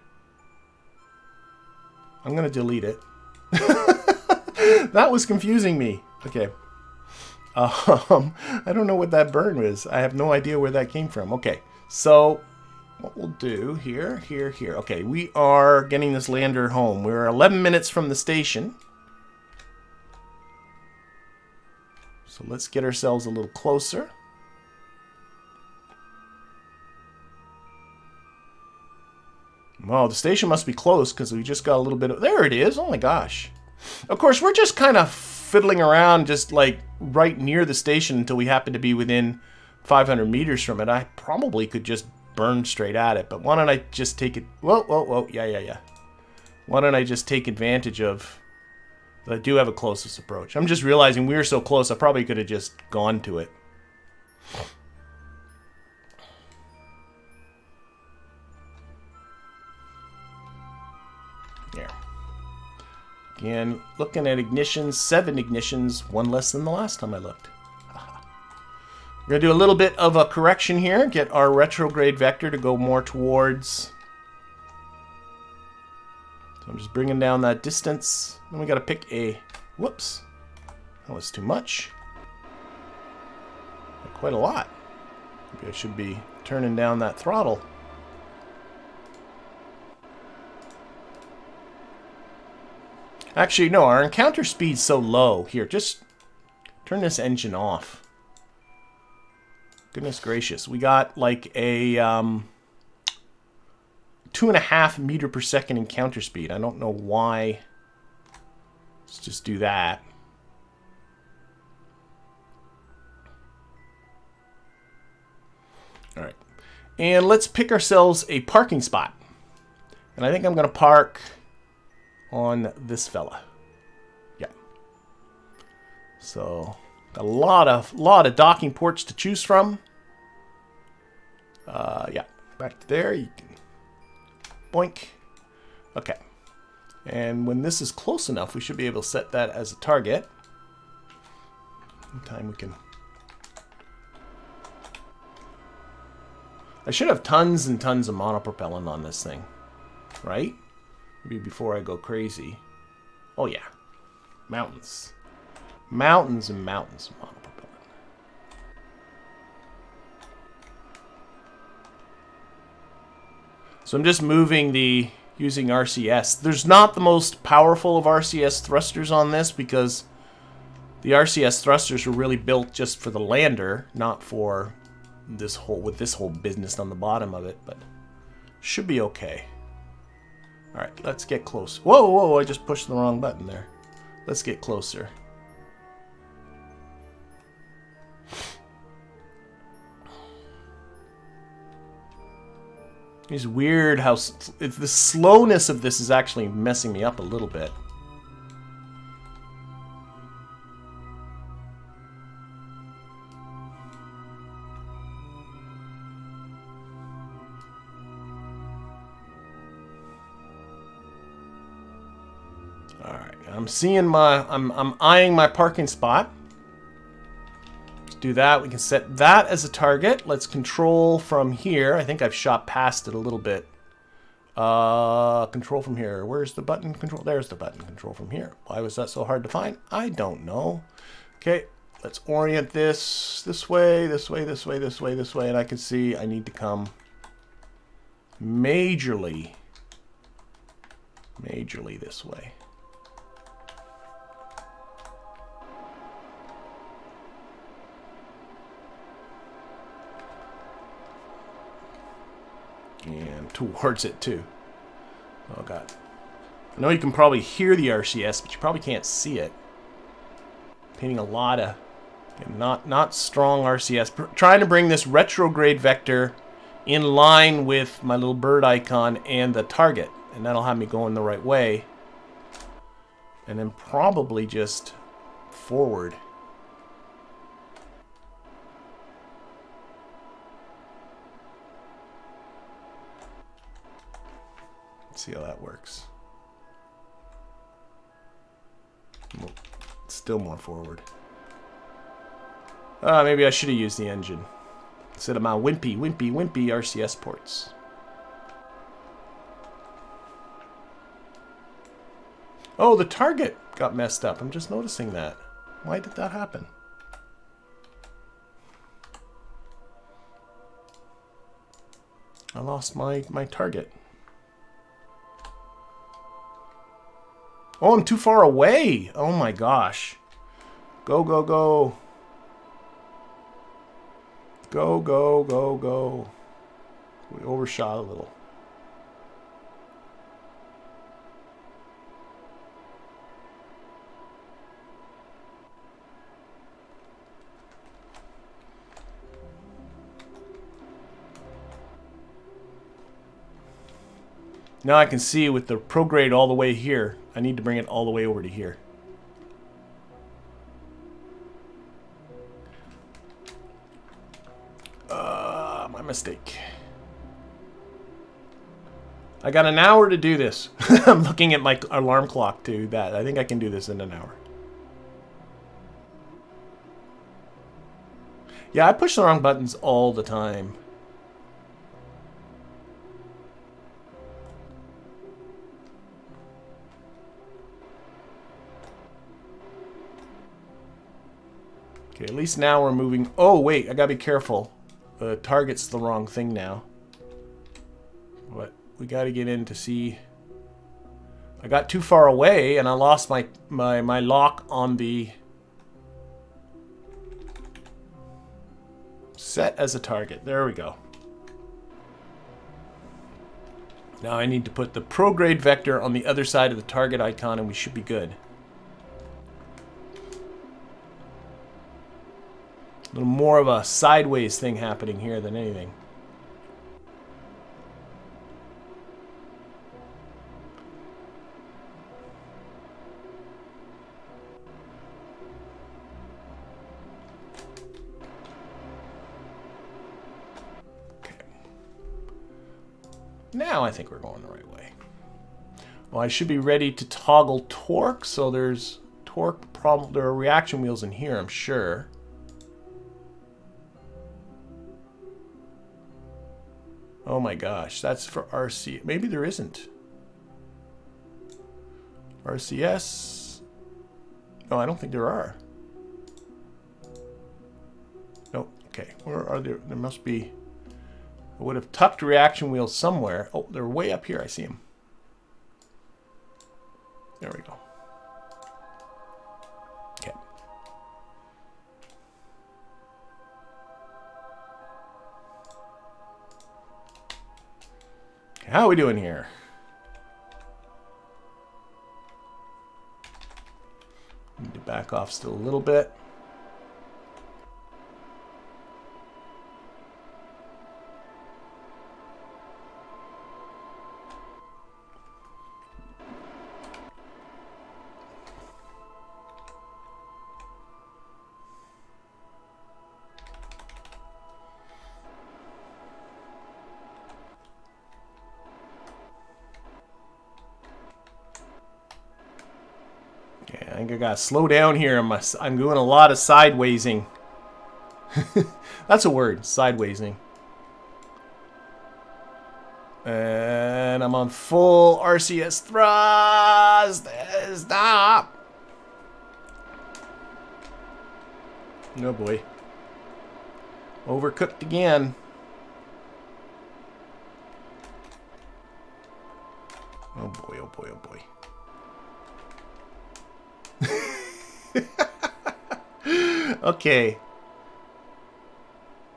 I'm gonna delete it. That was confusing me. Okay. I don't know what that burn was. I have no idea where that came from. Okay, so what we'll do here. Okay, we are getting this lander home. We're 11 minutes from the station. So let's get ourselves a little closer. Well, the station must be close because we just got a little bit of... There it is. Oh my gosh. Of course, we're just kind of fiddling around just like right near the station until we happen to be within 500 meters from it. I probably could just burn straight at it, but why don't I just take it... Whoa. Yeah. Why don't I just take advantage of... I do have a closest approach. I'm just realizing we were so close, I probably could have just gone to it. There. Again, looking at ignitions, 7 ignitions, 1 less than the last time I looked. We're going to do a little bit of a correction here, get our retrograde vector to go more towards... So I'm just bringing down that distance. Then we got to pick a... Whoops. That was too much. Quite a lot. Maybe I should be turning down that throttle. Actually, no, our encounter speed's so low. Here, just turn this engine off. Goodness gracious. We got like a 2.5 meter per second encounter speed. I don't know why. Let's just do that. All right. And let's pick ourselves a parking spot. And I think I'm going to park on this fella. Yeah. So, a lot of docking ports to choose from. Yeah. Back to there. You can boink. Okay. And when this is close enough, we should be able to set that as a target. Meantime, we can... I should have tons and tons of monopropellant on this thing. Right? Maybe before I go crazy. Oh, yeah. Mountains. Mountains and mountains of monopropellant. So I'm just moving the... using RCS. There's not the most powerful of RCS thrusters on this because the RCS thrusters were really built just for the lander, not for this whole business on the bottom of it, but should be okay. All right, let's get close. Whoa, I just pushed the wrong button there. Let's get closer. It's weird how the slowness of this is actually messing me up a little bit. All right, I'm eyeing my parking spot. Do that. We can set that as a target. Let's control from here. I think I've shot past it a little bit. Control from here. Where's the button? Control. There's the button. Control from here. Why was that so hard to find? I don't know. Okay, let's orient this way, this way, this way, this way, this way, and I can see I need to come majorly this way. And towards it too. Oh god. I know you can probably hear the RCS, but you probably can't see it. Painting a lot of not strong RCS. Trying to bring this retrograde vector in line with my little bird icon and the target. And that'll have me going the right way. And then probably just forward. See how that works. Still more forward. Maybe I should have used the engine instead of my wimpy RCS ports. Oh, the target got messed up. I'm just noticing that. Why did that happen? I lost my target. Oh, I'm too far away. Oh my gosh. Go, go, go. Go, go, go, go. We overshot a little. Now I can see with the prograde all the way here, I need to bring it all the way over to here. My mistake. I got an hour to do this. I'm looking at my alarm clock to that. I think I can do this in an hour. Yeah, I push the wrong buttons all the time. Okay, at least now we're moving. Oh, wait, I gotta be careful. The target's the wrong thing now. But we gotta get in to see. I got too far away and I lost my lock on the set as a target. There we go. Now I need to put the prograde vector on the other side of the target icon and we should be good. A little more of a sideways thing happening here than anything. Okay. Now I think we're going the right way. Well, I should be ready to toggle torque, so there's torque problem. There are reaction wheels in here, I'm sure. Oh my gosh, that's for RC. Maybe there isn't. RCS. No, I don't think there are. Nope. Okay, where are there? There must be. I would have tucked reaction wheels somewhere. Oh, they're way up here. I see them. There we go. Okay. How are we doing here? Need to back off still a little bit. Yeah, I think I gotta slow down here. I'm doing a lot of sidewaysing. That's a word, sidewaysing. And I'm on full RCS thrust. Stop. Oh boy. Overcooked again. Oh boy, oh boy, oh boy. Okay.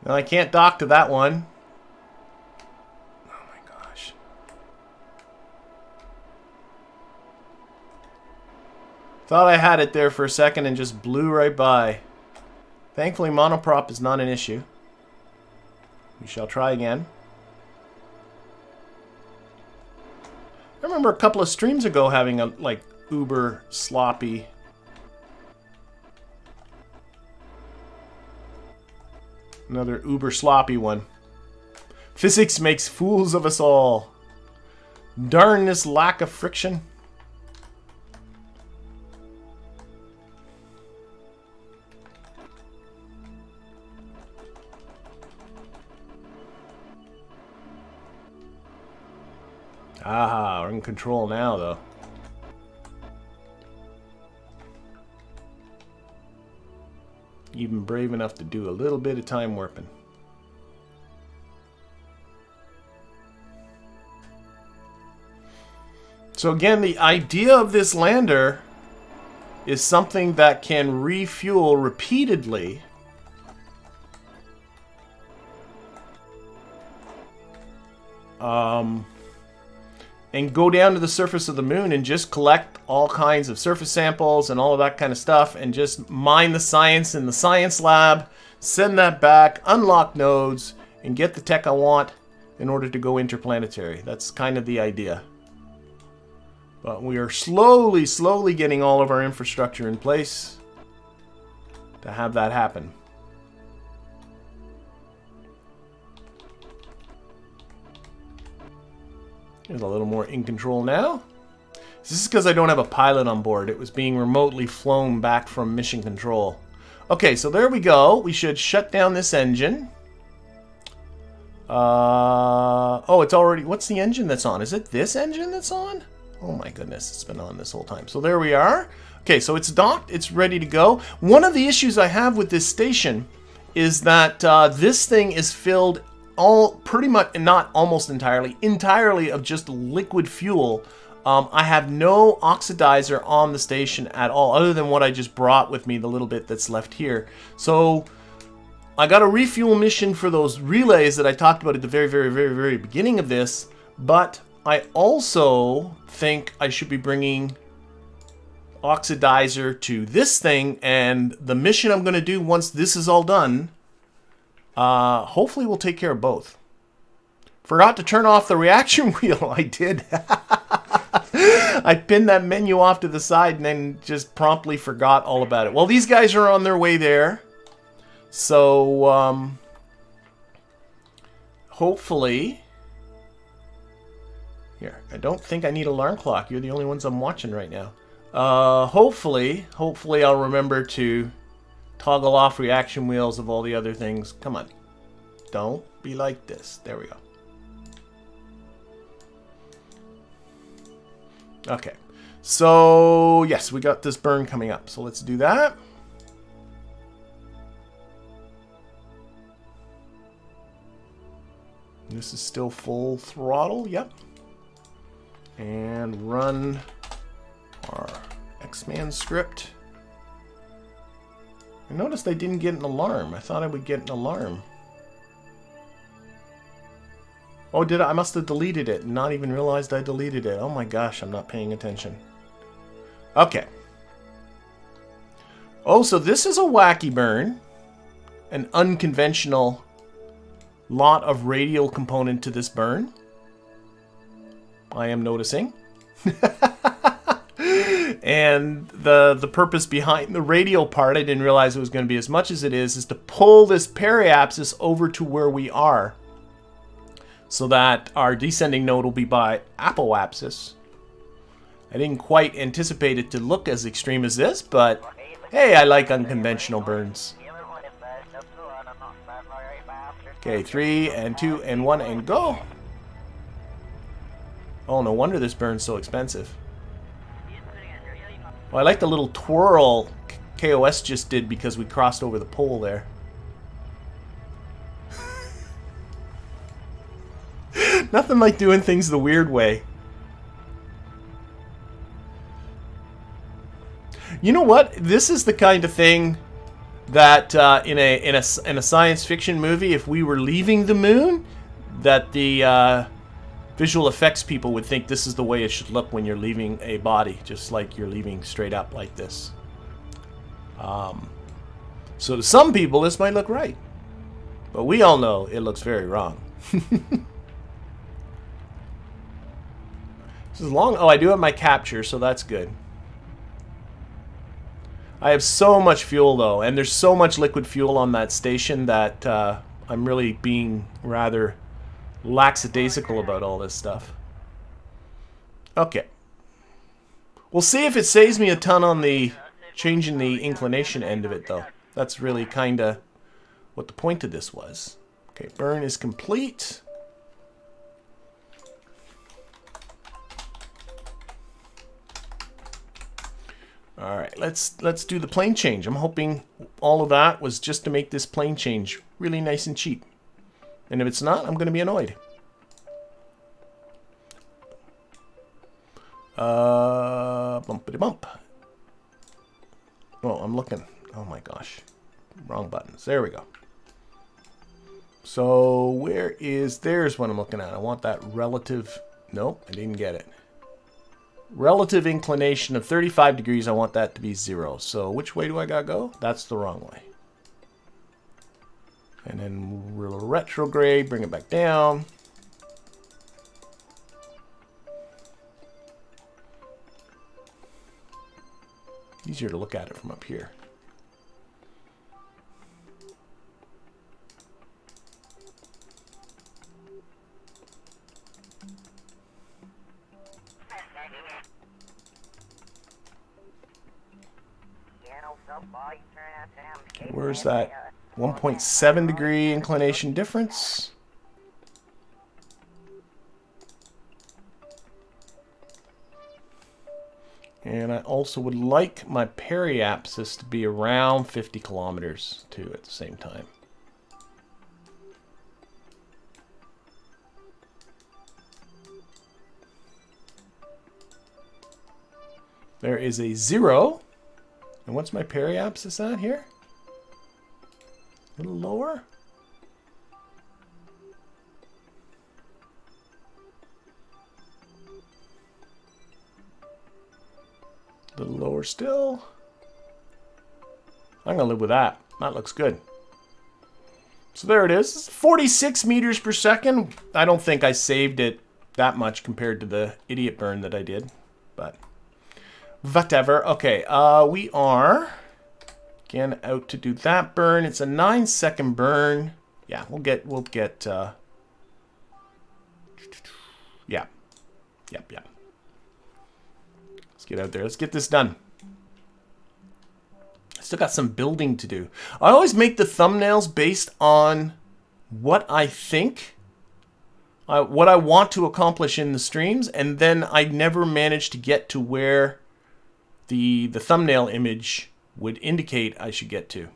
No, I can't dock to that one. Oh my gosh. Thought I had it there for a second and just blew right by. Thankfully, monoprop is not an issue. We shall try again. I remember a couple of streams ago having a like uber sloppy. Another uber sloppy one. Physics makes fools of us all. Darn this lack of friction. Aha, we're in control now, though. Even brave enough to do a little bit of time warping. So again, the idea of this lander is something that can refuel repeatedly. And go down to the surface of the moon and just collect all kinds of surface samples and all of that kind of stuff and just mine the science in the science lab, send that back, unlock nodes, and get the tech I want in order to go interplanetary. That's kind of the idea. But we are slowly getting all of our infrastructure in place to have that happen. There's a little more in control now. This is because I don't have a pilot on board. It was being remotely flown back from mission control. Okay, so there we go. We should shut down this engine. Oh, it's already... What's the engine that's on? Is it this engine that's on? Oh my goodness, it's been on this whole time. So there we are. Okay, so it's docked. It's ready to go. One of the issues I have with this station is that this thing is filled pretty much, not almost entirely of just liquid fuel. I have no oxidizer on the station at all, other than what I just brought with me, the little bit that's left here. So I got a refuel mission for those relays that I talked about at the very beginning of this, but I also think I should be bringing oxidizer to this thing, and the mission I'm going to do once this is all done, hopefully we'll take care of both. Forgot to turn off the reaction wheel. I did. I pinned that menu off to the side and then just promptly forgot all about it. Well, these guys are on their way there. So, hopefully... Here, I don't think I need alarm clock. You're the only ones I'm watching right now. Hopefully I'll remember to toggle off reaction wheels of all the other things. Come on. Don't be like this. There we go. Okay. So, yes, we got this burn coming up. So let's do that. This is still full throttle. Yep. And run our X-Man script. I noticed I didn't get an alarm. I thought I would get an alarm. Oh, did I? I must have deleted it and not even realized I deleted it. Oh my gosh, I'm not paying attention. Okay. Oh, so this is a wacky burn. An unconventional lot of radial component to this burn. I am noticing. And the purpose behind the radial part, I didn't realize it was going to be as much as it is to pull this periapsis over to where we are, so that our descending node will be by apoapsis. I didn't quite anticipate it to look as extreme as this, but hey, I like unconventional burns. Okay, 3 and 2 and 1 and go. Oh, no wonder this burn's so expensive. Well, I like the little twirl KOS just did because we crossed over the pole there. Nothing like doing things the weird way. You know what? This is the kind of thing that in a science fiction movie, if we were leaving the moon, that the visual effects people would think this is the way it should look when you're leaving a body, just like you're leaving straight up like this. So to some people, this might look right, but we all know it looks very wrong. This is long. Oh, I do have my capture, so that's good. I have so much fuel though, and there's so much liquid fuel on that station that I'm really being rather lackadaisical about all this stuff. Okay. We'll see if it saves me a ton on the changing the inclination end of it though. That's really kinda what the point of this was. Okay, burn is complete. Alright, let's do the plane change. I'm hoping all of that was just to make this plane change really nice and cheap. And if it's not, I'm going to be annoyed. Bumpity bump. Oh, I'm looking. Oh my gosh. Wrong buttons. There we go. So where is, there's what I'm looking at. I want that relative, nope, I didn't get it. Relative inclination of 35 degrees, I want that to be 0. So which way do I gotta go? That's the wrong way. And then retrograde, bring it back down. Easier to look at it from up here. Where's that 1.7 degree inclination difference? And I also would like my periapsis to be around 50 kilometers too at the same time. There is a 0. And what's my periapsis at here? A little lower. A little lower still. I'm going to live with that. That looks good. So there it is. 46 meters per second. I don't think I saved it that much compared to the idiot burn that I did. But whatever. Okay, we are again out to do that burn. It's a 9-second burn. Yeah, we'll get yeah. Yep. Let's get out there. Let's get this done. I still got some building to do. I always make the thumbnails based on what I think, what I want to accomplish in the streams, and then I never manage to get to where the thumbnail image would indicate I should get to.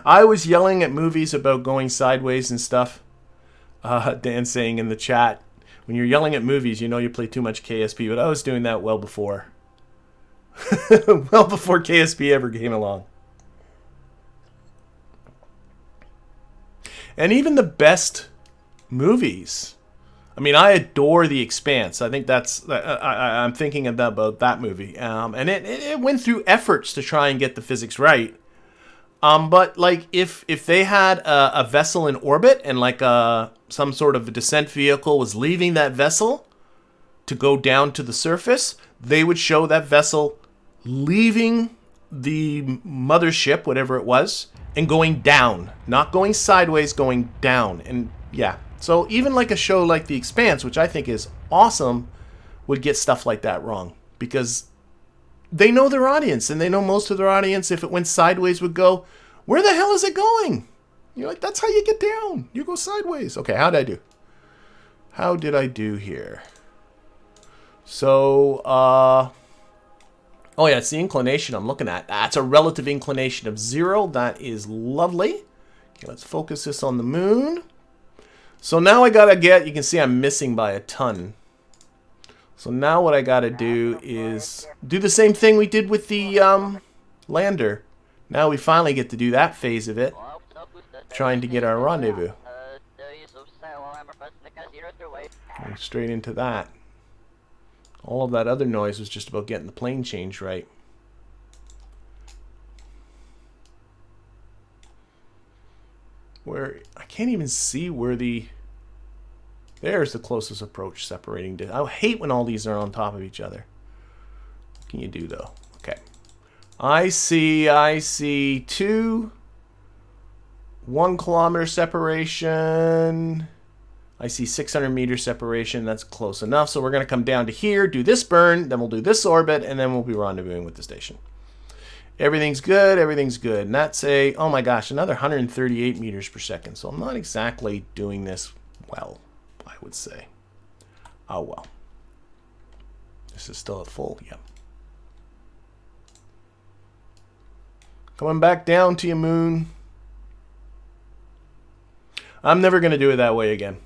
I was yelling at movies about going sideways and stuff. Dan saying in the chat, when you're yelling at movies, you know you play too much KSP, but I was doing that well before. Well before KSP ever came along. And even the best movies. I mean, I adore The Expanse. I think that's, I'm thinking about that movie. And it went through efforts to try and get the physics right. But like if they had a vessel in orbit and like some sort of a descent vehicle was leaving that vessel to go down to the surface, they would show that vessel leaving the mothership, whatever it was, and going down. Not going sideways, going down. And yeah. So even like a show like The Expanse, which I think is awesome, would get stuff like that wrong. Because they know their audience, and they know most of their audience, if it went sideways, would go, where the hell is it going? You're like, that's how you get down. You go sideways. Okay, how did I do? How did I do here? So, oh yeah, it's the inclination I'm looking at. That's a relative inclination of 0. That is lovely. Okay, let's focus this on the moon. So now I gotta get, you can see I'm missing by a ton. So now what I gotta do is do the same thing we did with the lander. Now we finally get to do that phase of it, trying to get our rendezvous. Going straight into that. All of that other noise was just about getting the plane changed right. Where I can't even see where the, there's the closest approach separating. I hate when all these are on top of each other. What can you do though? Okay. I see 2 1 kilometer separation. I see 600 meter separation. That's close enough. So we're going to come down to here, do this burn, then we'll do this orbit, and then we'll be rendezvousing with the station. Everything's good. Everything's good. And that's a, oh my gosh, another 138 meters per second. So I'm not exactly doing this well, I would say. Oh well. This is still at full. Yep. Coming back down to you, Moon. I'm never going to do it that way again.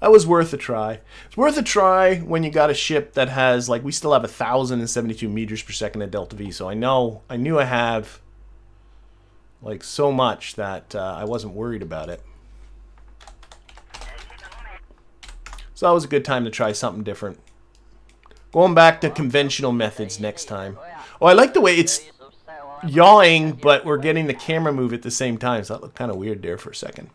That was worth a try. It's worth a try when you got a ship that has, like, we still have 1,072 meters per second at Delta V. So I knew I have, like, so much that I wasn't worried about it. So that was a good time to try something different. Going back to conventional methods next time. Oh, I like the way it's yawing, but we're getting the camera move at the same time. So that looked kind of weird there for a second.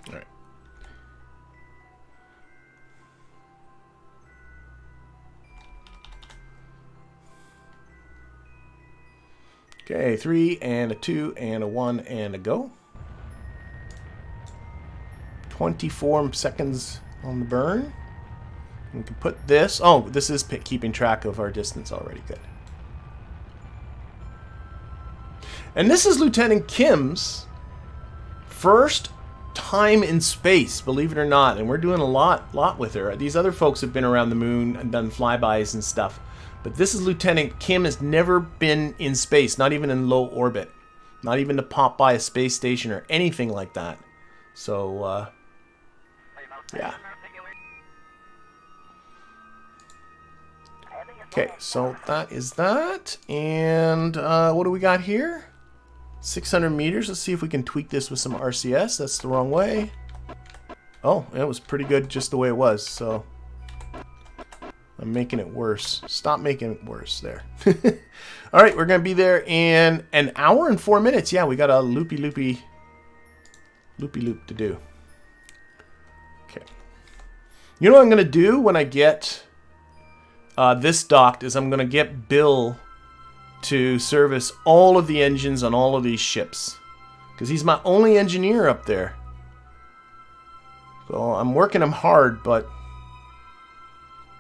All right. Okay, 3 and a 2 and a 1 and a go. 24 seconds on the burn. We can put this. Oh, this is keeping track of our distance already. Good. And this is Lieutenant Kim's first time in space, believe it or not. And we're doing a lot with her. These other folks have been around the moon and done flybys and stuff. But this is Lieutenant Kim, has never been in space, not even in low orbit. Not even to pop by a space station or anything like that. So, yeah. Okay, so that is that. And what do we got here? 600 meters. Let's see if we can tweak this with some RCS. That's the wrong way. Oh, it was pretty good just the way it was, so I'm making it worse. Stop making it worse there. All right, we're going to be there in an hour and 4 minutes. Yeah, we got a loop to do. Okay. You know what I'm going to do when I get this docked is I'm going to get Bill to service all of the engines on all of these ships. Because he's my only engineer up there. So I'm working him hard, but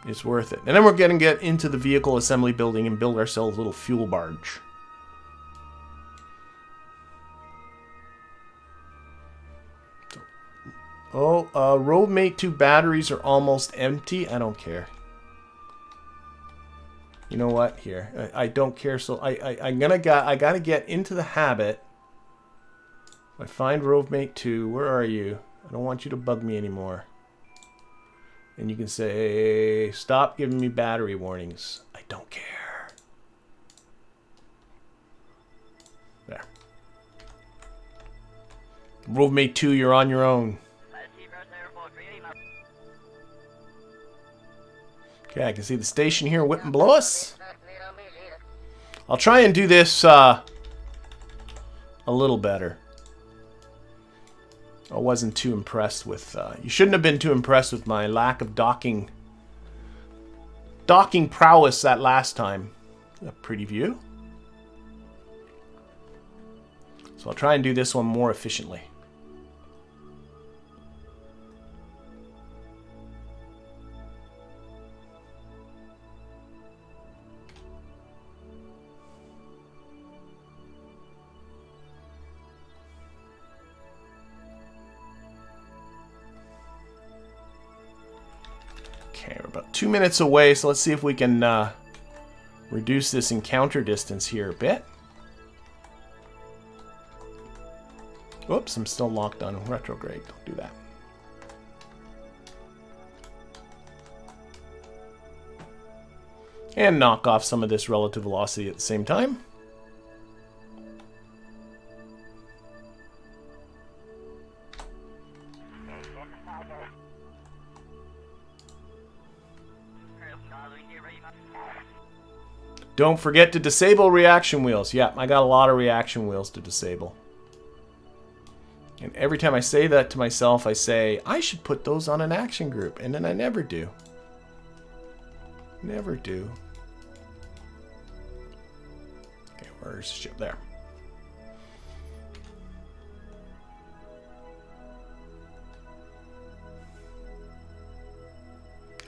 it's worth it. And then we're going to get into the vehicle assembly building and build ourselves a little fuel barge. Oh, Roadmate 2 batteries are almost empty. I don't care. You know what? Here, I don't care. So I gotta get into the habit. If I find Roadmate 2, where are you? I don't want you to bug me anymore. And you can say, stop giving me battery warnings. I don't care. There. Roadmate 2, you're on your own. Okay, I can see the station here whip and blow us. I'll try and do this a little better. I wasn't too impressed with... you shouldn't have been too impressed with my lack of docking prowess that last time. A pretty view. So I'll try and do this one more efficiently. Okay, we're about 2 minutes away, so let's see if we can reduce this encounter distance here a bit. Whoops, I'm still locked on retrograde. Don't do that. And knock off some of this relative velocity at the same time. Don't forget to disable reaction wheels. Yeah, I got a lot of reaction wheels to disable. And every time I say that to myself, I say, I should put those on an action group. And then I never do. Never do. Okay, where's the ship? There.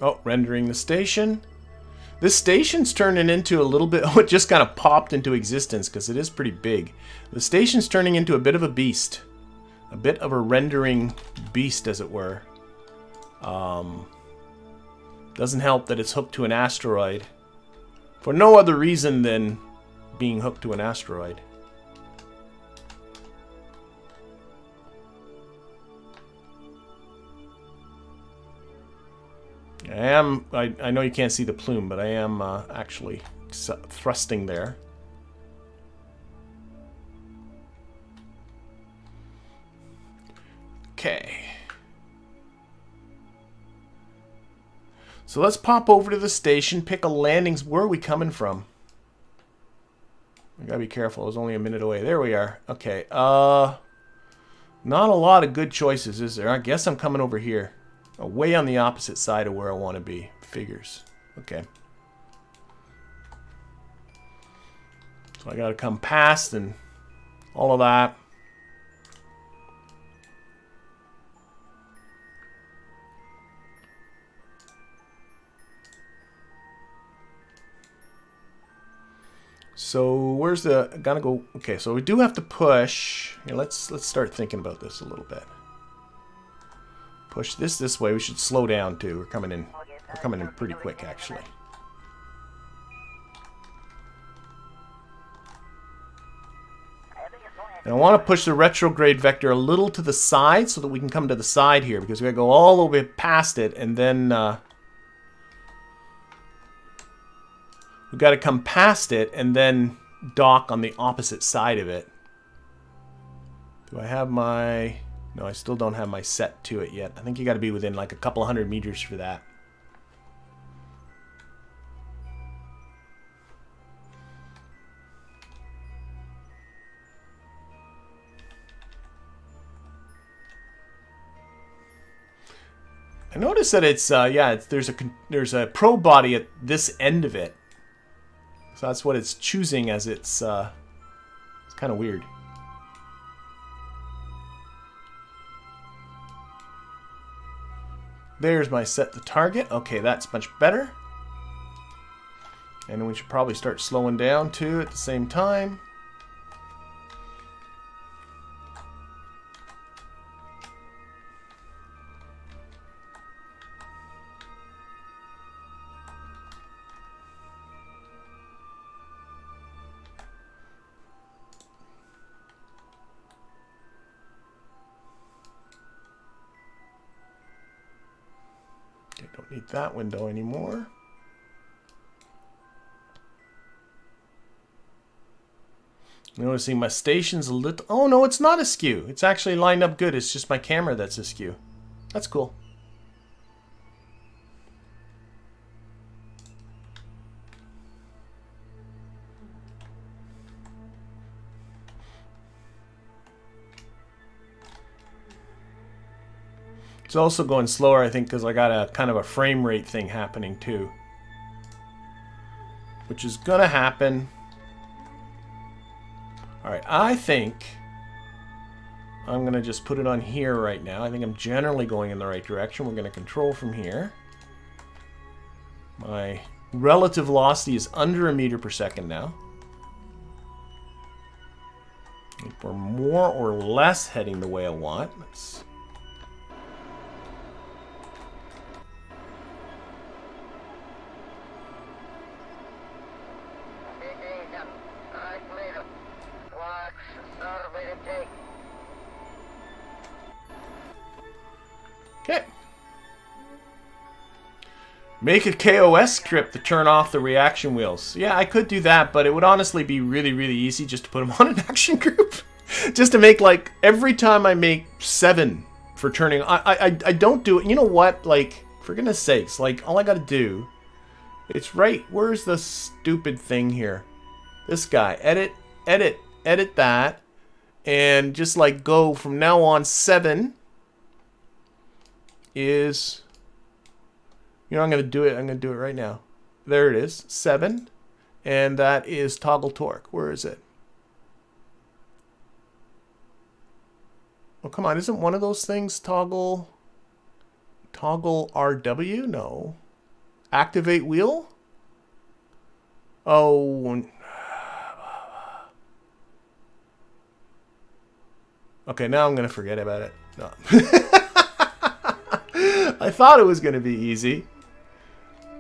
Oh, rendering the station. This station's turning into a little bit... Oh, it just kind of popped into existence because it is pretty big. The station's turning into a bit of a beast. A bit of a rendering beast, as it were. Doesn't help that it's hooked to an asteroid. For no other reason than being hooked to an asteroid. I know you can't see the plume, but I am actually thrusting there. Okay. So let's pop over to the station, pick a landing. Where are we coming from? I gotta be careful. I was only a minute away. There we are. Okay. Not a lot of good choices, is there? I guess I'm coming over here. Way on the opposite side of where I want to be. Figures. Okay. So I gotta come past and all of that. So where's the... Gotta go... Okay, so we do have to push. Here, let's start thinking about this a little bit. Push this way. We should slow down too. We're coming in pretty quick, actually. And I want to push the retrograde vector a little to the side so that we can come to the side here, because we gotta go all the way past it, and then we've got to come past it and then dock on the opposite side of it. Do I have my... No, I still don't have my set to it yet. I think you got to be within like a couple 100 meters for that. I noticed that it's there's a probe body at this end of it. So that's what it's choosing as it's kind of weird. There's my set the target. Okay, that's much better. And we should probably start slowing down too at the same time. Don't need that window anymore. Noticing my station's a little... Oh, no, it's not askew. It's actually lined up good. It's just my camera that's askew. That's cool. It's also going slower, I think, because I got a kind of a frame rate thing happening too. Which is going to happen. Alright, I think I'm going to just put it on here right now. I think I'm generally going in the right direction. We're going to control from here. My relative velocity is under a meter per second now. I think we're more or less heading the way I want. Let's... Okay. Make a KOS script to turn off the reaction wheels. Yeah, I could do that, but it would honestly be really, really easy just to put them on an action group. Just to make, like, every time I make 7 for turning... I don't do it. You know what? Like, for goodness sakes, like, all I gotta do... It's right... Where's the stupid thing here? This guy. Edit that. And just, like, go from now on 7... is, you know, I'm going to do it. I'm going to do it right now. There it is, 7, and that is toggle torque. Where is it? Oh, come on! Isn't one of those things toggle RW? No. Activate wheel. Oh. Okay, now I'm going to forget about it. No. I thought it was going to be easy.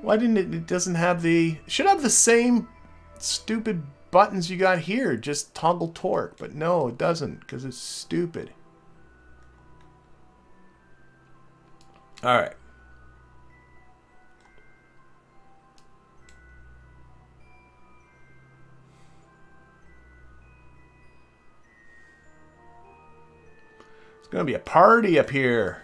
Why didn't it? It doesn't have the... It should have the same stupid buttons you got here. Just toggle torque. But no, it doesn't because it's stupid. Alright. It's going to be a party up here.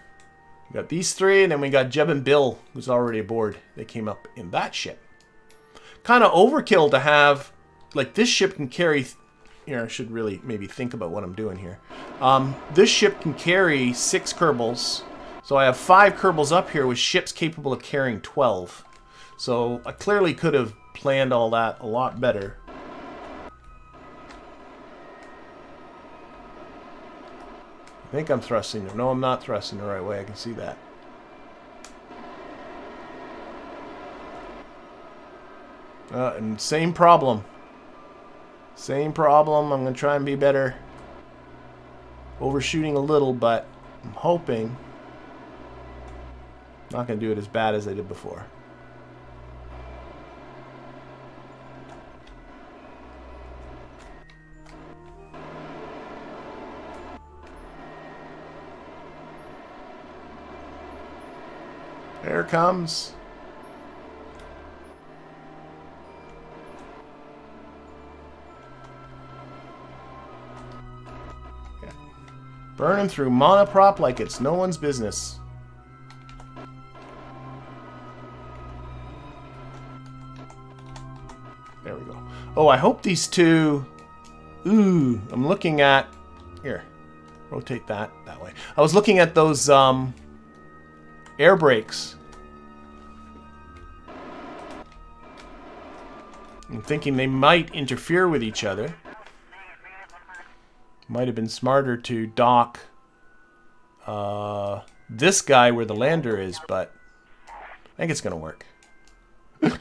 We got these three, and then we got Jeb and Bill, who's already aboard. They came up in that ship. Kind of overkill to have, like, this ship can carry, I should really maybe think about what I'm doing here. This ship can carry 6 Kerbals. So I have 5 Kerbals up here with ships capable of carrying 12. So I clearly could have planned all that a lot better. I think I'm thrusting. No, I'm not thrusting the right way. I can see that. And same problem. Same problem. I'm going to try and be better. Overshooting a little, but I'm hoping not going to do it as bad as I did before. There it comes. Yeah. Burning through monoprop like it's no one's business. There we go. Oh, I hope these two... Ooh, I'm looking at... Here. Rotate that way. I was looking at those... air brakes. I'm thinking they might interfere with each other. Might have been smarter to dock this guy where the lander is, but I think it's going to work. Okay.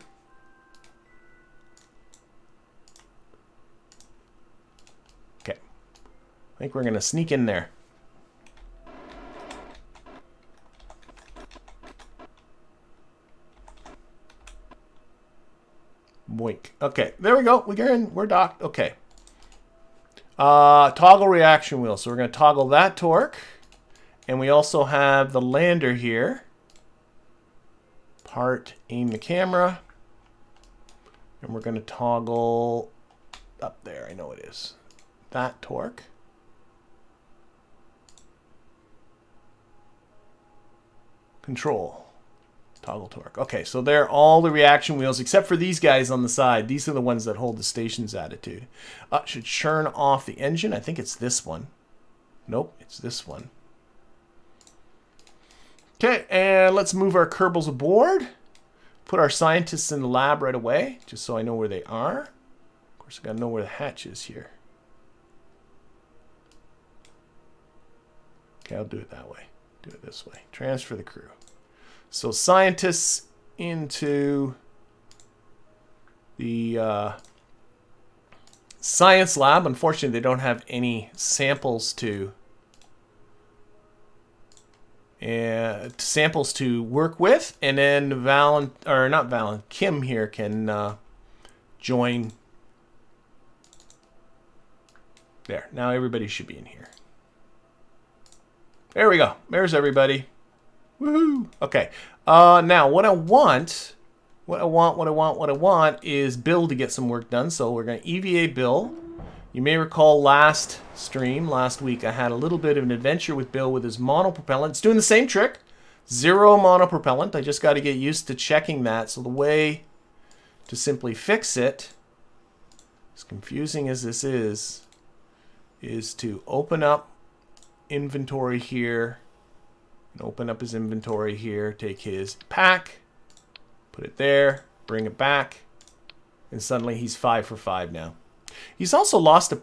I think we're going to sneak in there. Boink. Okay, there we go. We're docked. Okay. Toggle reaction wheel. So we're going to toggle that torque. And we also have the lander here. Part, aim the camera. And we're going to toggle up there. I know it is. That torque. Control. Toggle torque. Okay, so they're all the reaction wheels except for these guys on the side. These are the ones that hold the station's attitude. Should turn off the engine. I think it's this one. Nope, it's this one. Okay, and let's move our Kerbals aboard. Put our scientists in the lab right away, just so I know where they are. Of course, I gotta know where the hatch is here. Okay, I'll do it that way. Do it this way. Transfer the crew. So scientists into the science lab. Unfortunately, they don't have any samples to work with. And then Kim here can join. There. Now everybody should be in here. There we go. There's everybody. Woohoo! Okay. Now what I want is Bill to get some work done. So we're going to EVA Bill. You may recall last week, I had a little bit of an adventure with Bill with his monopropellant. It's doing the same trick. 0 monopropellant. I just got to get used to checking that. So the way to simply fix it, as confusing as this is to open up inventory here. Open up his inventory here, take his pack, put it there, bring it back, and suddenly he's 5 for 5 now. He's also lost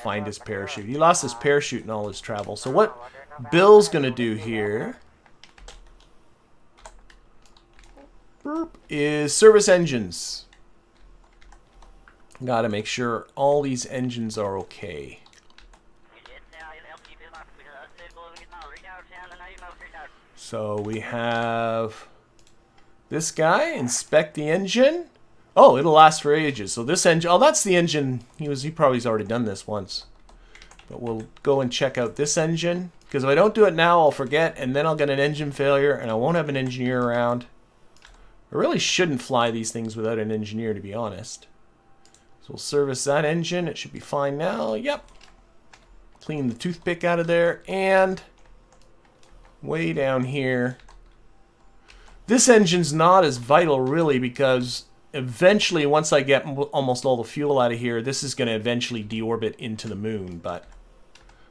find his parachute. He lost his parachute in all his travel. So what Bill's going to do here is service engines. Gotta make sure all these engines are okay. So we have this guy, inspect the engine. Oh, it'll last for ages. So this engine, oh, that's the engine. He probably's already done this once. But we'll go and check out this engine. Because if I don't do it now, I'll forget, and then I'll get an engine failure, and I won't have an engineer around. I really shouldn't fly these things without an engineer, to be honest. So we'll service that engine. It should be fine now. Yep. Clean the toothpick out of there, and way down here. This engine's not as vital, really, because eventually, once I get almost all the fuel out of here, this is going to eventually deorbit into the moon. But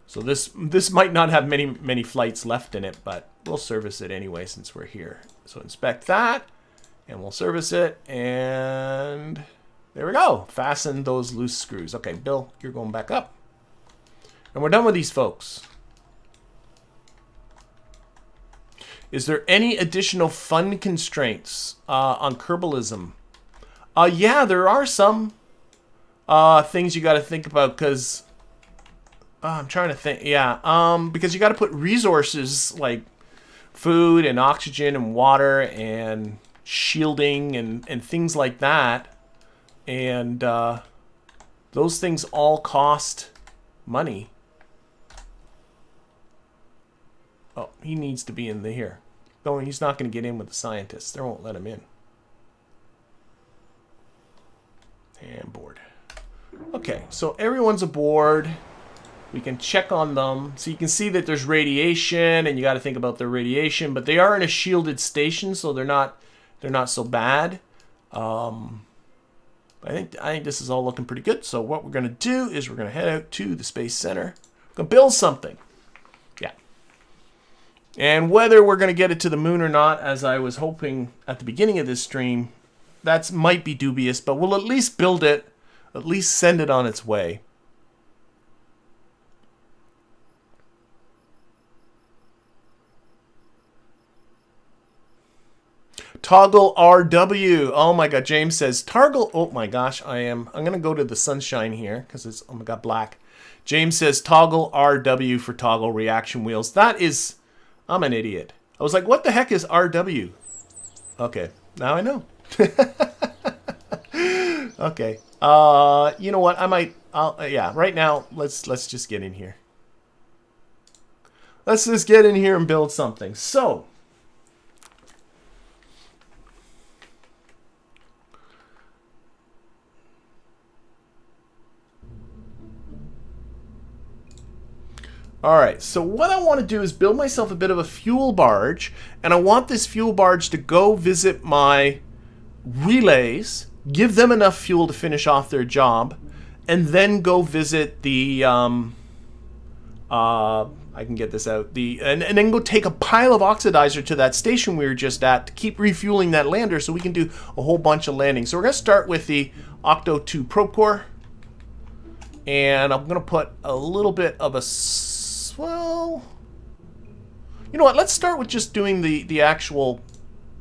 so this might not have many flights left in it, but we'll service it anyway since we're here. So inspect that, and we'll service it, and there we go. Fasten those loose screws. Okay, Bill, you're going back up. And we're done with these folks. Is there any additional fun constraints on Kerbalism? Yeah, there are some things you got to think about because I'm trying to think. Yeah, because you got to put resources like food and oxygen and water and shielding and things like that, and those things all cost money. Oh, he needs to be in here. No, he's not going to get in with the scientists. They won't let him in. And board. Okay, so everyone's aboard. We can check on them. So you can see that there's radiation, and you got to think about their radiation. But they are in a shielded station, so they're not so bad. I think this is all looking pretty good. So what we're going to do is we're going to head out to the Space Center. We're going to build something. Yeah. And whether we're going to get it to the moon or not, as I was hoping at the beginning of this stream, that might be dubious, but we'll at least build it, at least send it on its way. Toggle RW. Oh my god, James says toggle. Oh my gosh, I'm going to go to the sunshine here because it's, oh my god, black. James says toggle RW for toggle reaction wheels. That is, I'm an idiot. I was like, what the heck is RW? Okay, now I know. Okay. You know what? I might. Yeah. Right now, let's just get in here. Let's just get in here and build something. So. Alright, so what I want to do is build myself a bit of a fuel barge, and I want this fuel barge to go visit my relays, give them enough fuel to finish off their job, and then go visit the, I can get this out, and then go take a pile of oxidizer to that station we were just at to keep refueling that lander so we can do a whole bunch of landings. So we're going to start with the Octo 2 probe core, and I'm going to put a little bit of a, well, you know what, let's start with just doing the actual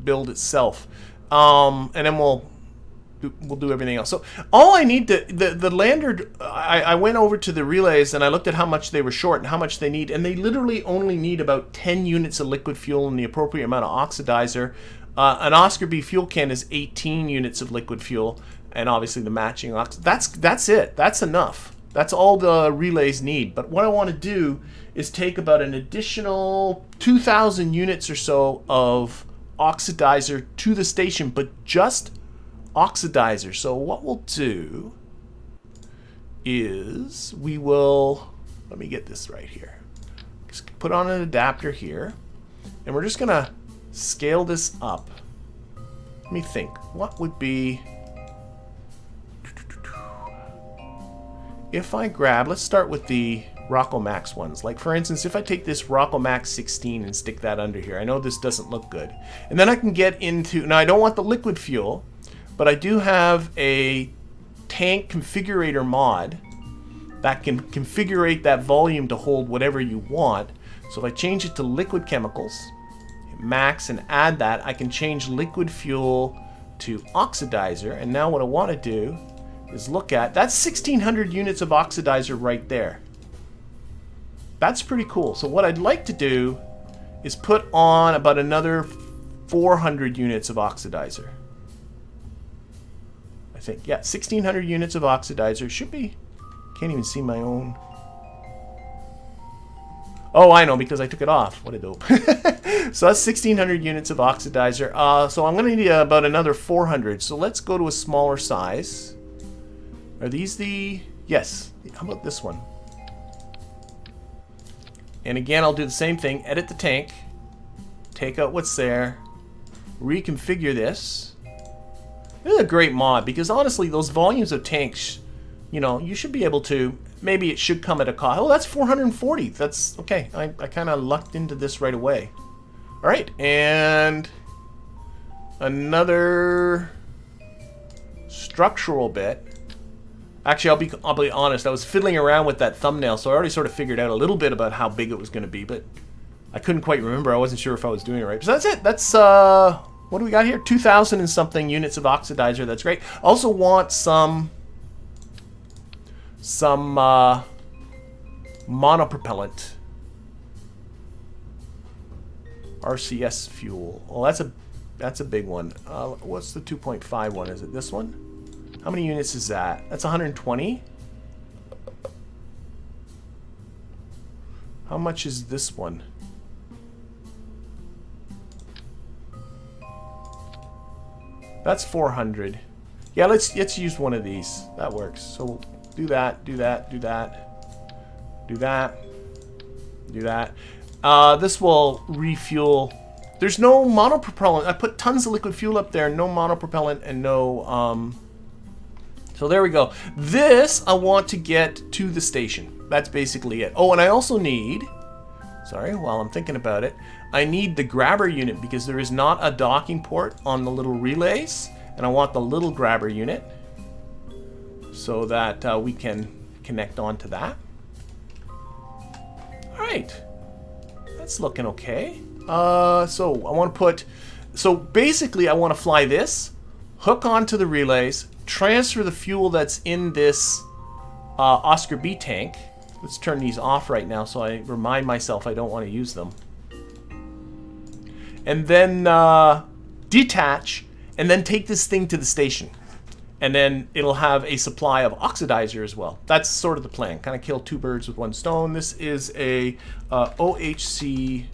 build itself, and then we'll do everything else. So all I need to, the lander, I went over to the relays and I looked at how much they were short and how much they need, and they literally only need about 10 units of liquid fuel and the appropriate amount of oxidizer. An Oscar B fuel can is 18 units of liquid fuel, and obviously the matching that's it. That's enough. That's all the relays need. But what I want to do is take about an additional 2,000 units or so of oxidizer to the station, but just oxidizer. So what we'll do is we will, let me get this right here. Just put on an adapter here, and we're just gonna scale this up. Let me think. What would be, if I grab, let's start with the Rocco Max ones. Like for instance, if I take this Rocco Max 16 and stick that under here, I know this doesn't look good. And then I can get into, now I don't want the liquid fuel, but I do have a tank configurator mod that can configure that volume to hold whatever you want. So if I change it to liquid chemicals, max, and add that, I can change liquid fuel to oxidizer. And now what I want to do is look at, that's 1,600 units of oxidizer right there. That's pretty cool. So what I'd like to do is put on about another 400 units of oxidizer. I think, yeah, 1,600 units of oxidizer should be, can't even see my own. Oh, I know, because I took it off. What a dope. So that's 1,600 units of oxidizer. So I'm going to need about another 400. So let's go to a smaller size. Are these the... Yes. How about this one? And again, I'll do the same thing. Edit the tank. Take out what's there. Reconfigure this. This is a great mod, because honestly, those volumes of tanks, you know, you should be able to... Maybe it should come at a cost. Oh, that's 440. That's okay. I kind of lucked into this right away. All right, and another structural bit. Actually, I'll be honest. I was fiddling around with that thumbnail, so I already sort of figured out a little bit about how big it was going to be, but I couldn't quite remember. I wasn't sure if I was doing it right. So that's it. That's what do we got here? 2,000 and something units of oxidizer. That's great. Also want some monopropellant RCS fuel. Well, that's a big one. What's the 2.5 one? Is it this one? How many units is that? That's 120. How much is this one? That's 400. Yeah, let's use one of these. That works. So do that, do that, do that, do that, do that. This will refuel. There's no monopropellant. I put tons of liquid fuel up there, no monopropellant and no... So there we go. This I want to get to the station. That's basically it. Oh, and I also need... Sorry, while I'm thinking about it, I need the grabber unit because there is not a docking port on the little relays, and I want the little grabber unit so that we can connect onto that. All right, that's looking okay. So I want to put, so basically I want to fly this, hook onto the relays, transfer the fuel that's in this Oscar B tank. Let's turn these off right now so I remind myself I don't want to use them. And then detach, and then take this thing to the station. And then it'll have a supply of oxidizer as well. That's sort of the plan. Kind of kill two birds with one stone. This is a OHC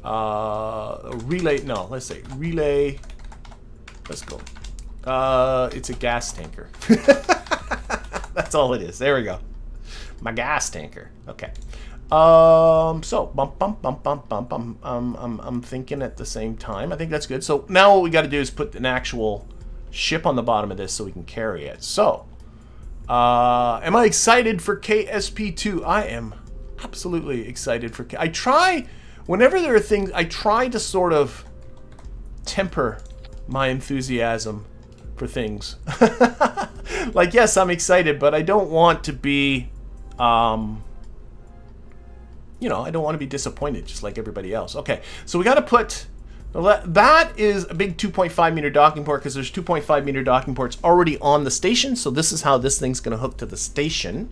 relay. No, let's say relay. Let's go. It's a gas tanker. That's all it is. There we go. My gas tanker. Okay. So I'm thinking at the same time. I think that's good. So now what we got to do is put an actual ship on the bottom of this so we can carry it. So, am I excited for KSP2? I am absolutely excited for. I try whenever there are things. I try to sort of temper my enthusiasm for things. Like, yes, I'm excited, but I don't want to be. You know, I don't want to be disappointed just like everybody else. Okay, so we got to put, that is a big 2.5 meter docking port because there's 2.5 meter docking ports already on the station. So this is how this thing's going to hook to the station.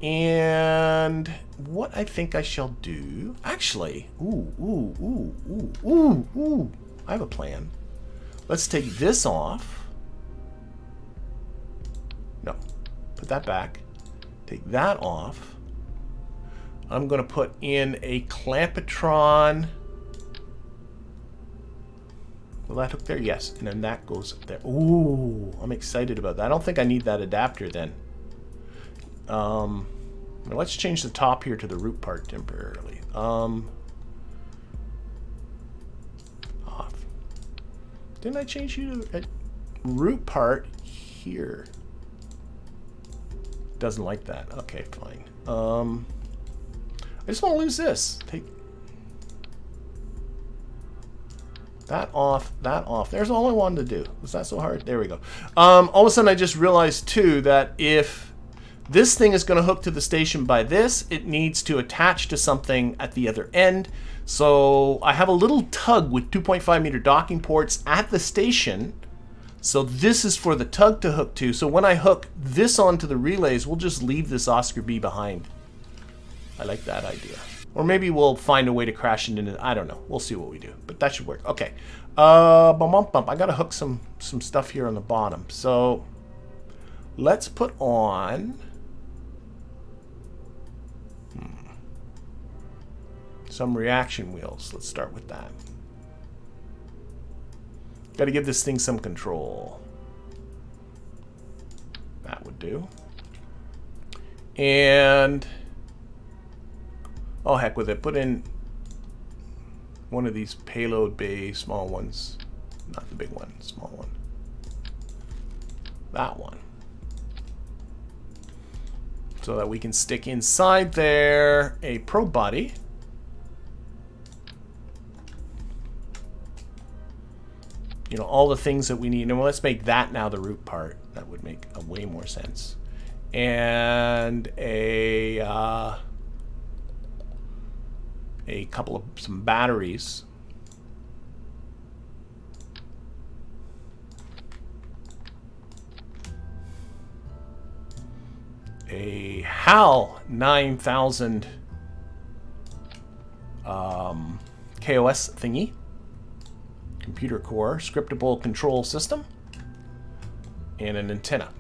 And what I think I shall do, actually, I have a plan. Let's take this off. No, put that back. Take that off. I'm going to put in a clampetron. Will that hook there? Yes. And then that goes up there. Ooh, I'm excited about that. I don't think I need that adapter then. Let's change the top here to the root part temporarily. Off. Didn't I change you to a root part here? Doesn't like that. Okay, fine. I just want to lose this. Take that off, that off. There's all I wanted to do. Was that so hard? There we go. All of a sudden I just realized too that if this thing is going to hook to the station by this, it needs to attach to something at the other end. So I have a little tug with 2.5 meter docking ports at the station So this is for the tug to hook to. So when I hook this onto the relays, we'll just leave this Oscar B behind. I like that idea. Or maybe we'll find a way to crash it into, I don't know. We'll see what we do. But that should work. Okay. I got to hook some stuff here on the bottom. So let's put on some reaction wheels. Let's start with that. Got to give this thing some control. That would do. And oh, heck with it. Put in one of these payload bay small ones. Not the big one, small one. That one. So that we can stick inside there a probe body. You know, all the things that we need. And let's make that now the root part. That would make way more sense. And couple of some batteries. A HAL 9000 KOS thingy. Computer core, scriptable control system, and an antenna.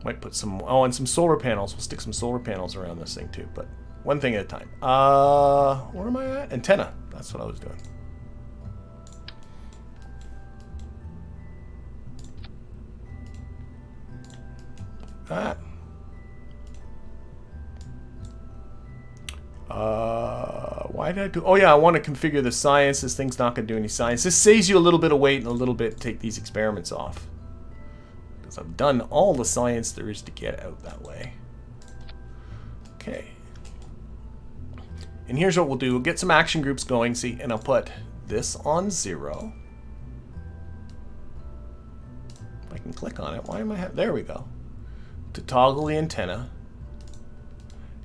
Might put some, oh, and some solar panels. We'll stick some solar panels around this thing too, but one thing at a time. Where am I at? Antenna. That's what I was doing. That. Why did I do? Oh yeah, I want to configure the science. This thing's not going to do any science. This saves you a little bit of weight and a little bit take these experiments off. Because I've done all the science there is to get out that way. Okay. And here's what we'll do. We'll get some action groups going. See, and I'll put this on 0. If I can click on it. Why am I there we go. To toggle the antenna.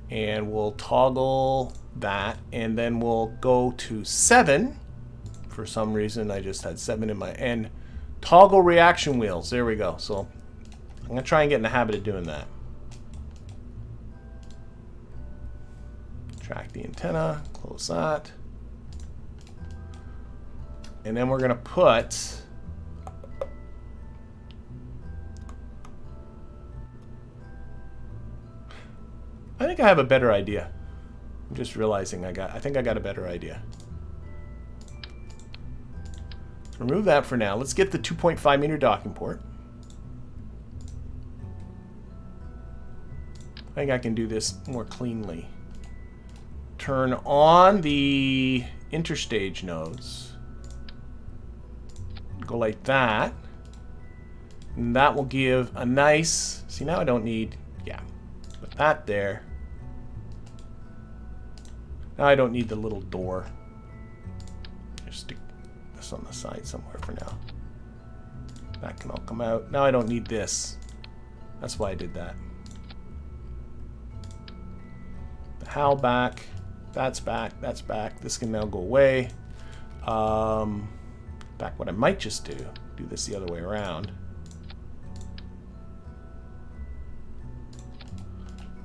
And we'll toggle that, and then we'll go to 7. For some reason, I just had 7 in my end. Toggle reaction wheels. There we go. So I'm going to try and get in the habit of doing that. Track the antenna. Close that. And then we're going to put I think I have a better idea. I'm just realizing I think I got a better idea. Remove that for now. Let's get the 2.5 meter docking port. I think I can do this more cleanly. Turn on the interstage nodes. Go like that. And that will give a nice, see now I don't need, yeah, put that there. Now I don't need the little door. Just stick this on the side somewhere for now. That can all come out. Now I don't need this. That's why I did that. The HAL back. That's back. That's back. This can now go away. Back what I might just do this the other way around.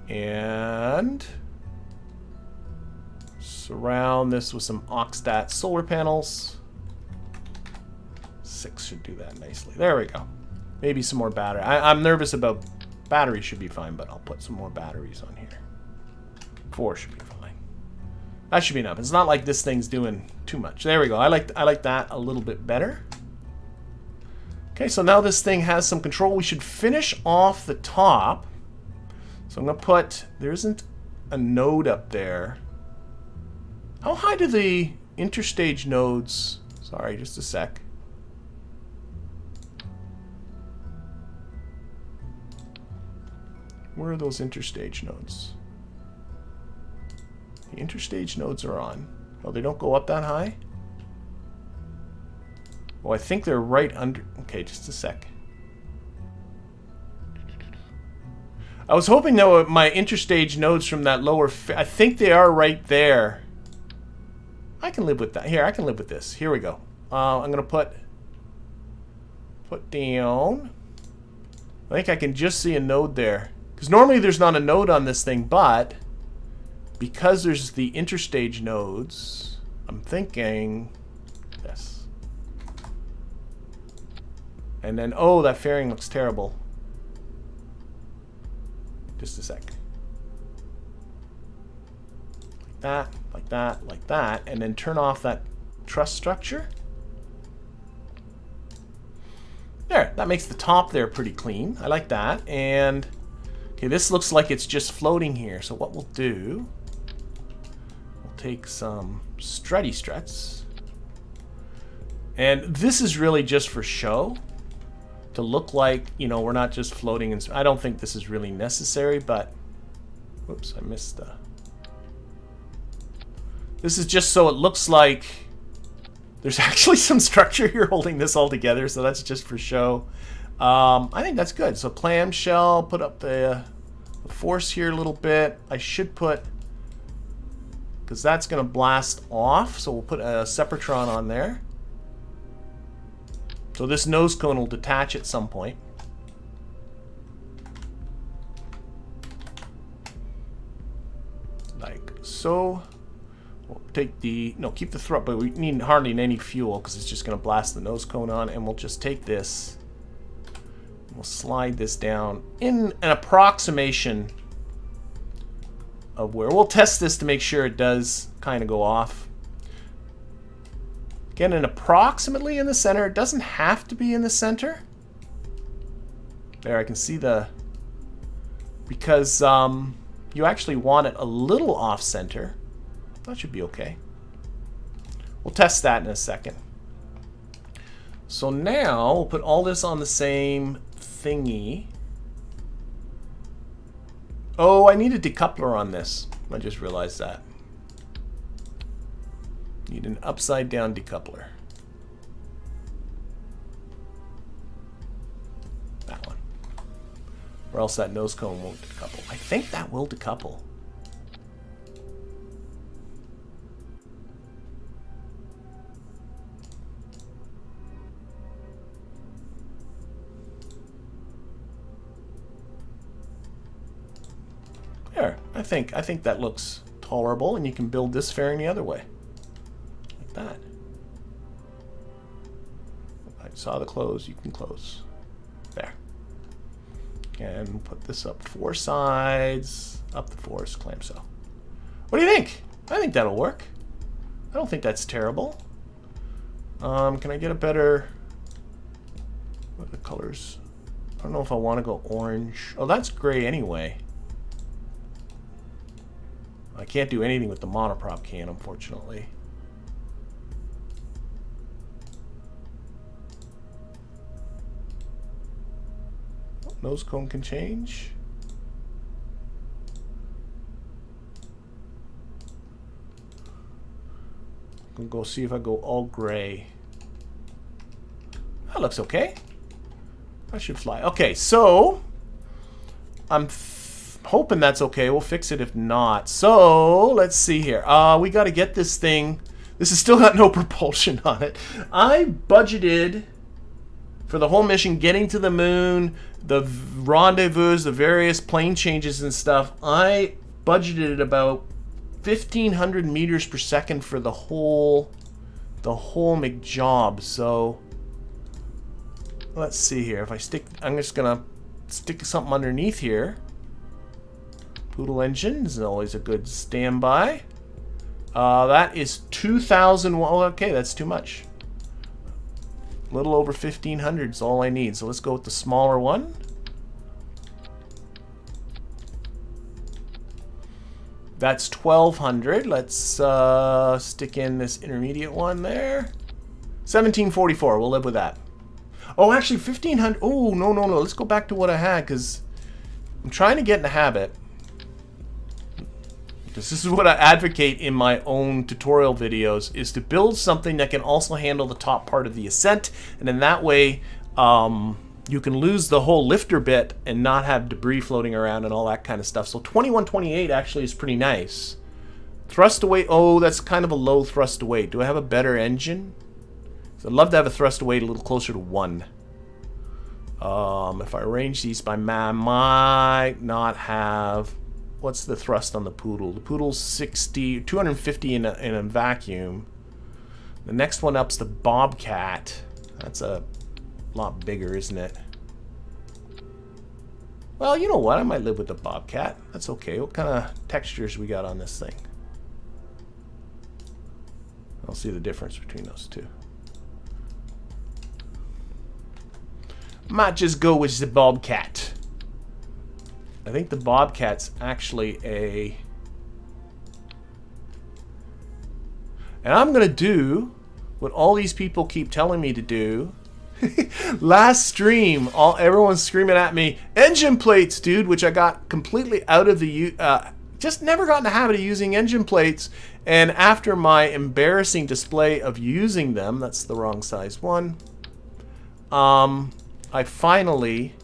And surround this with some Oxstat solar panels. 6 should do that nicely. There we go. Maybe some more battery. I'm nervous about batteries should be fine, but I'll put some more batteries on here. 4 should be fine. That should be enough. It's not like this thing's doing too much. There we go. I like that a little bit better. Okay, so now this thing has some control. We should finish off the top. So I'm going to put, there isn't a node up there. How high do the interstage nodes, sorry, just a sec. Where are those interstage nodes? The interstage nodes are on. Oh, they don't go up that high? Oh, I think they're right under, okay, just a sec. I was hoping that my interstage nodes from that lower, I think they are right there. I can live with that. Here, I can live with this. Here we go. I'm gonna put down. I think I can just see a node there, because normally there's not a node on this thing, but because there's the interstage nodes, I'm thinking this. And then, oh, that fairing looks terrible. Just a sec. Like that, like that, like that, and then turn off that truss structure. There, that makes the top there pretty clean. I like that. And okay, this looks like it's just floating here. So what we'll do, we'll take some strutty struts. And this is really just for show, to look like, you know, we're not just floating. And I don't think this is really necessary, but whoops, I missed the. This is just so it looks like there's actually some structure here holding this all together, so that's just for show. I think that's good. So clamshell, put up the force here a little bit. I should put, because that's going to blast off, so we'll put a Sepratron on there. So this nose cone will detach at some point. Like so. We'll take the, no, keep the thrust, but we need hardly any fuel because it's just going to blast the nose cone on, and we'll just take this, and we'll slide this down in an approximation of where, we'll test this to make sure it does kind of go off. Again, an approximately in the center. It doesn't have to be in the center. There, I can see the, because you actually want it a little off center. That should be okay. We'll test that in a second. So now we'll put all this on the same thingy. Oh, I need a decoupler on this. I just realized that. Need an upside down decoupler. That one. Or else that nose cone won't decouple. I think that will decouple. There, I think that looks tolerable, and you can build this fairing the other way. Like that. I saw the close, you can close. There. And put this up 4 sides, up the force clamshell. What do you think? I think that'll work. I don't think that's terrible. Can I get a better, what are the colors? I don't know if I want to go orange. Oh, that's gray anyway. I can't do anything with the monoprop can, unfortunately. Oh, nose cone can change. I'm gonna go see if I go all gray. That looks okay. That should fly. Okay, so I'm hoping that's okay. We'll fix it if not. So let's see here. We got to get this thing. This has still got no propulsion on it. I budgeted for the whole mission, getting to the moon, the rendezvous, the various plane changes and stuff. I budgeted about 1,500 meters per second for the whole McJob. So let's see here. If I stick, I'm just gonna stick something underneath here. Poodle engine is always a good standby. That is 2,000. Well, okay, that's too much. A little over 1,500 is all I need. So let's go with the smaller one. That's 1,200. Let's stick in this intermediate one there. 1,744. We'll live with that. Oh, actually, 1,500. Oh, no. Let's go back to what I had, because I'm trying to get in the habit. This is what I advocate in my own tutorial videos, is to build something that can also handle the top part of the ascent, and in that way you can lose the whole lifter bit and not have debris floating around and all that kind of stuff. So 2128 actually is pretty nice. Thrust away. Oh, that's kind of a low thrust away. Do I have a better engine? So I'd love to have a thrust away a little closer to 1. If I arrange these by I might not have... What's the thrust on the Poodle? The Poodle's 250 in a vacuum. The next one up's the Bobcat. That's a lot bigger, isn't it? Well, you know what? I might live with the Bobcat. That's okay. What kind of textures we got on this thing? I'll see the difference between those two. Might just go with the Bobcat. I think the Bobcat's actually a... And I'm going to do what all these people keep telling me to do. Last stream, everyone's screaming at me, engine plates, dude, which I got completely out of the... just never got in the habit of using engine plates. And after my embarrassing display of using them, that's the wrong size one, I finally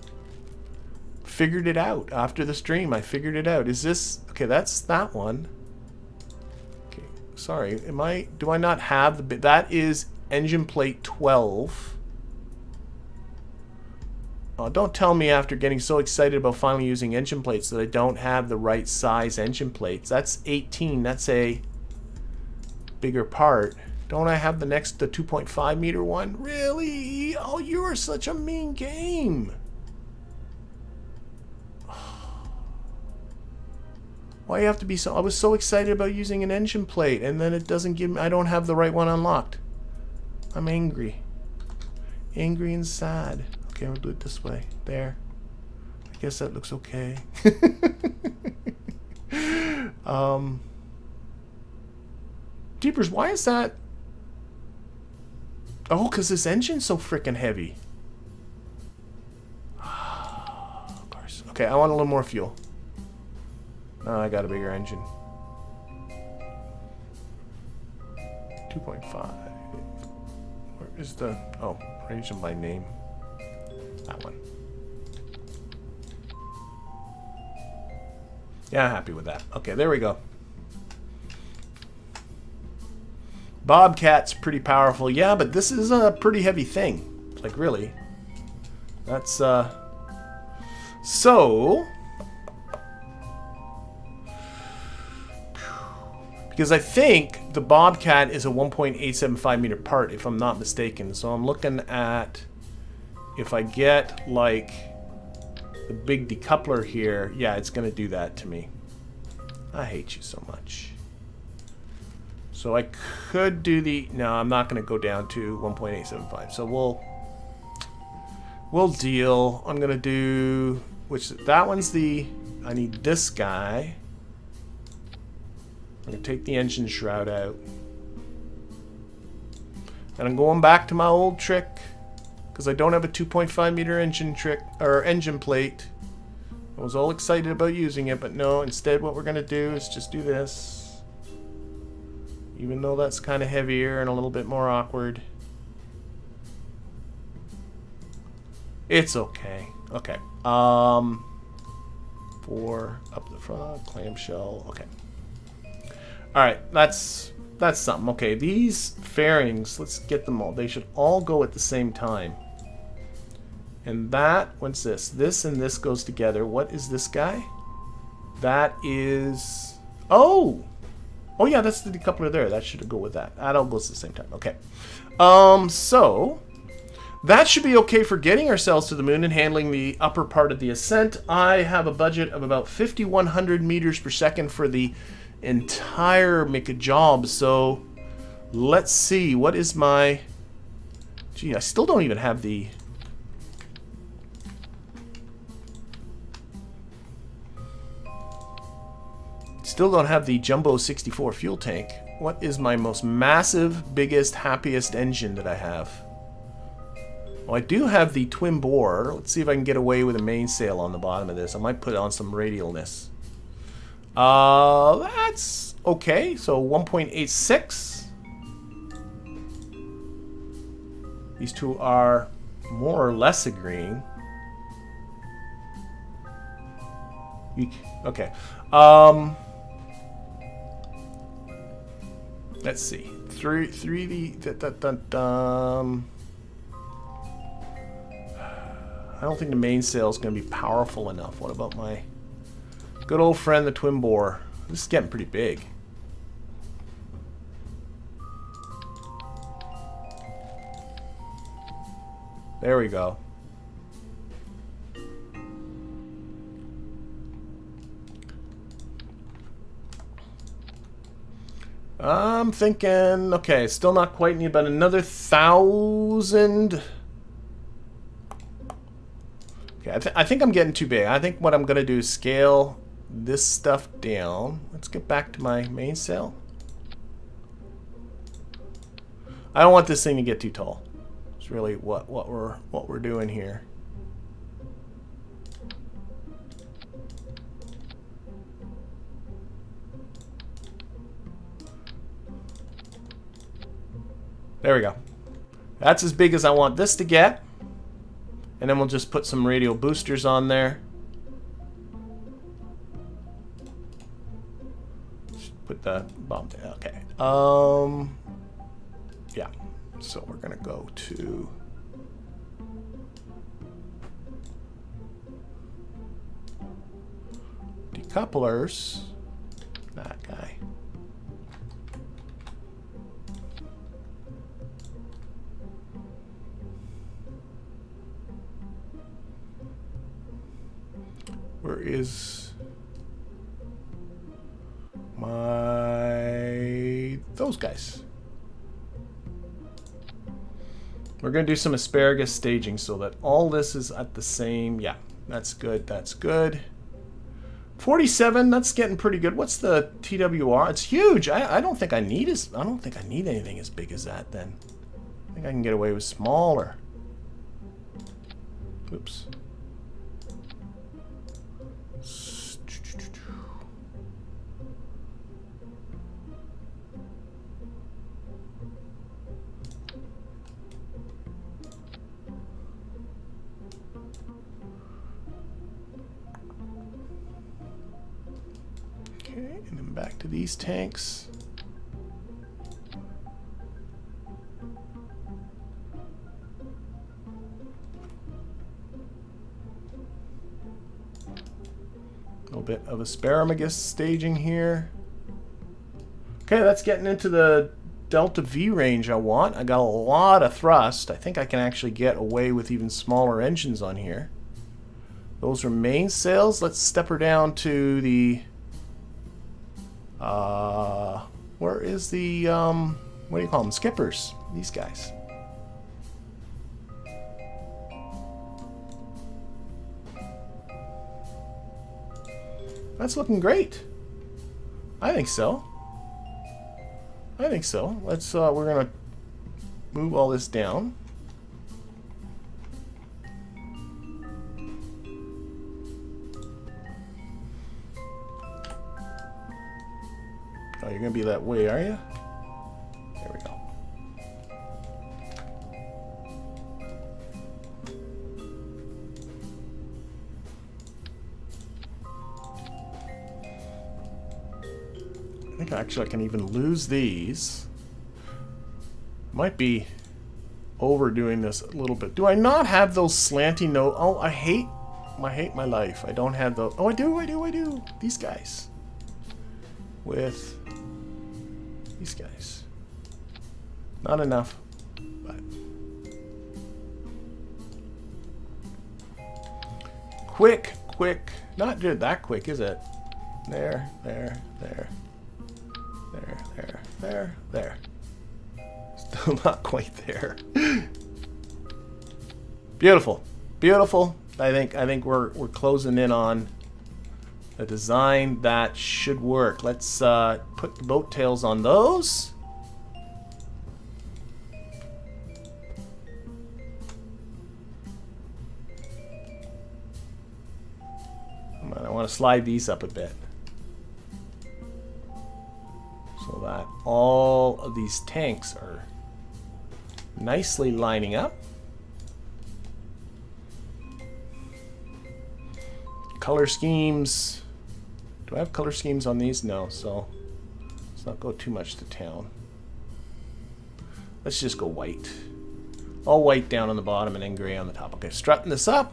figured it out. After the stream, I figured it out. Is this... Okay, that's that one. Okay, sorry. Do I not have the... That is engine plate 12. Oh, don't tell me after getting so excited about finally using engine plates that I don't have the right size engine plates. That's 18. That's a bigger part. Don't I have the 2.5 meter one? Really? Oh, you are such a mean game. Why you have to be so... I was so excited about using an engine plate, and then it doesn't give me... I don't have the right one unlocked. I'm angry. Angry and sad. Okay, I'll do it this way. There. I guess that looks okay. Jeepers, why is that... Oh, because this engine's so freaking heavy. Of course. Okay, I want a little more fuel. Oh, I got a bigger engine. 2.5. Where is the... Oh, arrange them by name. That one. Yeah, happy with that. Okay, there we go. Bobcat's pretty powerful. Yeah, but this is a pretty heavy thing. Like, really. That's, So... Because I think the Bobcat is a 1.875 meter part, if I'm not mistaken. So I'm looking at... If I get, like, the big decoupler here, yeah, it's going to do that to me. I hate you so much. So I could do the... No, I'm not going to go down to 1.875. So we'll deal. I'm going to do... Which, that one's the... I need this guy. I'm going to take the engine shroud out. And I'm going back to my old trick. Because I don't have a 2.5 meter engine plate. I was all excited about using it, but no, instead what we're going to do is just do this. Even though that's kind of heavier and a little bit more awkward. It's okay. Okay. For up the front, clamshell. Okay. Alright, that's something. Okay, these fairings, let's get them all. They should all go at the same time. And that, what's this? This and this goes together. What is this guy? That is... Oh! Oh yeah, that's the decoupler there. That should go with that. That all goes at the same time. Okay. So... That should be okay for getting ourselves to the moon and handling the upper part of the ascent. I have a budget of about 5,100 meters per second for the entire make a job. So let's see. What is my... Gee, I still don't even have the... Still don't have the Jumbo 64 fuel tank. What is my most massive, biggest, happiest engine that I have? Well, I do have the twin bore. Let's see if I can get away with a mainsail on the bottom of this. I might put on some radialness. That's okay. So 1.86. These two are more or less agreeing. Okay. Let's see. 3D. I don't think the mainsail is going to be powerful enough. What about my good old friend, the twin bore? This is getting pretty big. There we go. I'm thinking, okay, still not quite need about another 1,000. Okay, I think I'm getting too big. I think what I'm going to do is scale this stuff down. Let's get back to my mainsail. I don't want this thing to get too tall. It's really what we're doing here. There we go. That's as big as I want this to get. And then we'll just put some radial boosters on there. Just put the bomb down. Okay. Yeah. So we're gonna go to decouplers. That guy. Where is my... those guys? We're going to do some asparagus staging so that all this is at the same... yeah, that's good, that's good. 47, that's getting pretty good. What's the TWR? It's huge. I don't think I need anything as big as that then. I think I can get away with smaller. Oops. Okay, and then back to these tanks. A little bit of asparagus staging here. Okay, that's getting into the Delta V range I want. I got a lot of thrust. I think I can actually get away with even smaller engines on here. Those are mainsails. Let's step her down to the... where is the, what do you call them? Skippers. These guys. That's looking great. I think so. I think so. Let's, we're gonna move all this down. Oh, you're gonna be that way, are you? There we go. I think actually I can even lose these. Might be overdoing this a little bit. Do I not have those slanty nose? Oh, I hate my life. I don't have those. Oh, I do. These guys. With these guys. Not enough, but quick. Not do it that quick, is it? There. Still not quite there. Beautiful. I think we're closing in on a design that should work. Let's put the boat tails on those. I want to slide these up a bit so that all of these tanks are nicely lining up. Color schemes. Do I have color schemes on these? No, so let's not go too much to town. Let's just go white. All white down on the bottom and then gray on the top. Okay, strutting this up.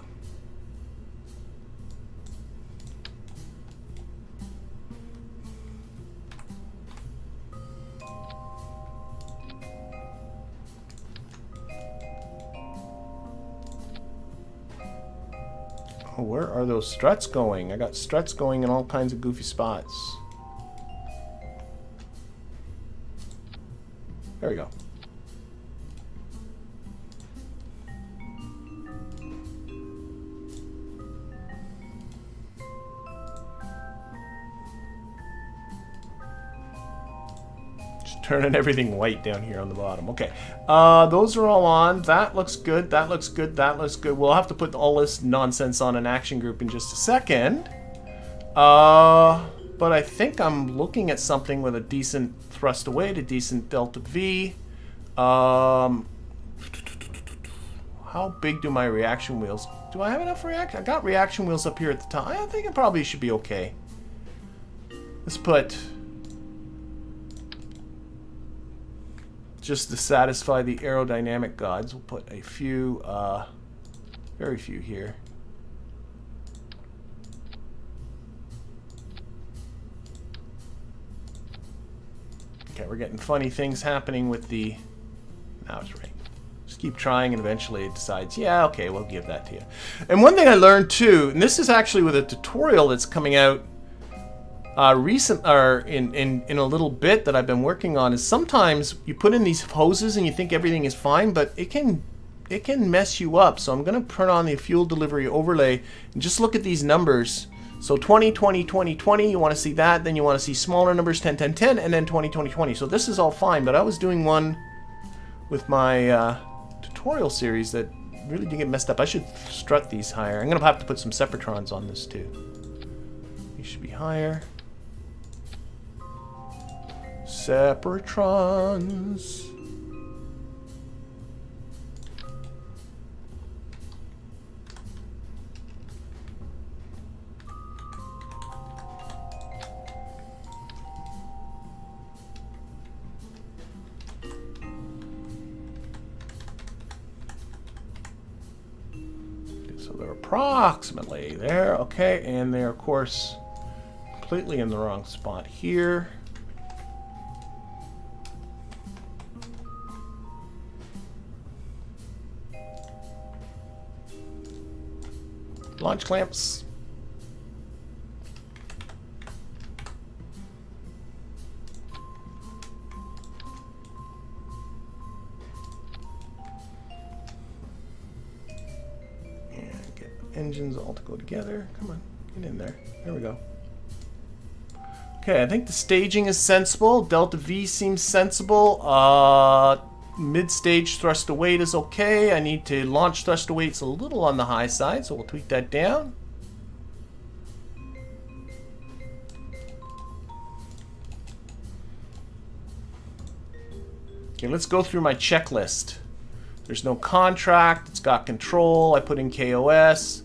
Oh, where are those struts going? I got struts going in all kinds of goofy spots. There we go. Just turning everything white down here on the bottom. Okay, those are all on. That looks good. That looks good. That looks good. We'll have to put all this nonsense on an action group in just a second. But I think I'm looking at something with a decent thrust away to decent delta V. How big do my reaction wheels? Do I have enough reaction? I got reaction wheels up here at the top. I think it probably should be okay. Let's put, just to satisfy the aerodynamic gods, we'll put a few, very few here. Okay, we're getting funny things happening with the... Now it's right. Just keep trying and eventually it decides, yeah, okay, we'll give that to you. And one thing I learned too, and this is actually with a tutorial that's coming out in a little bit that I've been working on, is sometimes you put in these hoses and you think everything is fine, but it can mess you up. So I'm going to turn on the fuel delivery overlay and just look at these numbers. So 20, 20, 20, 20, you want to see that. Then you want to see smaller numbers, 10, 10, 10, and then 20, 20, 20. So this is all fine, but I was doing one with my tutorial series that really did get messed up. I should strut these higher. I'm going to have to put some separatrons on this too. These should be higher. Separatrons. So they're approximately there, okay, and they're of course completely in the wrong spot here. Launch clamps. And get engines all to go together. Come on, get in there. There we go. Okay, I think the staging is sensible. Delta V seems sensible. Mid-stage thrust to weight is okay. I need to launch thrust to weight's a little on the high side, so we'll tweak that down. Okay, let's go through my checklist. There's no contract. It's got control. I put in KOS.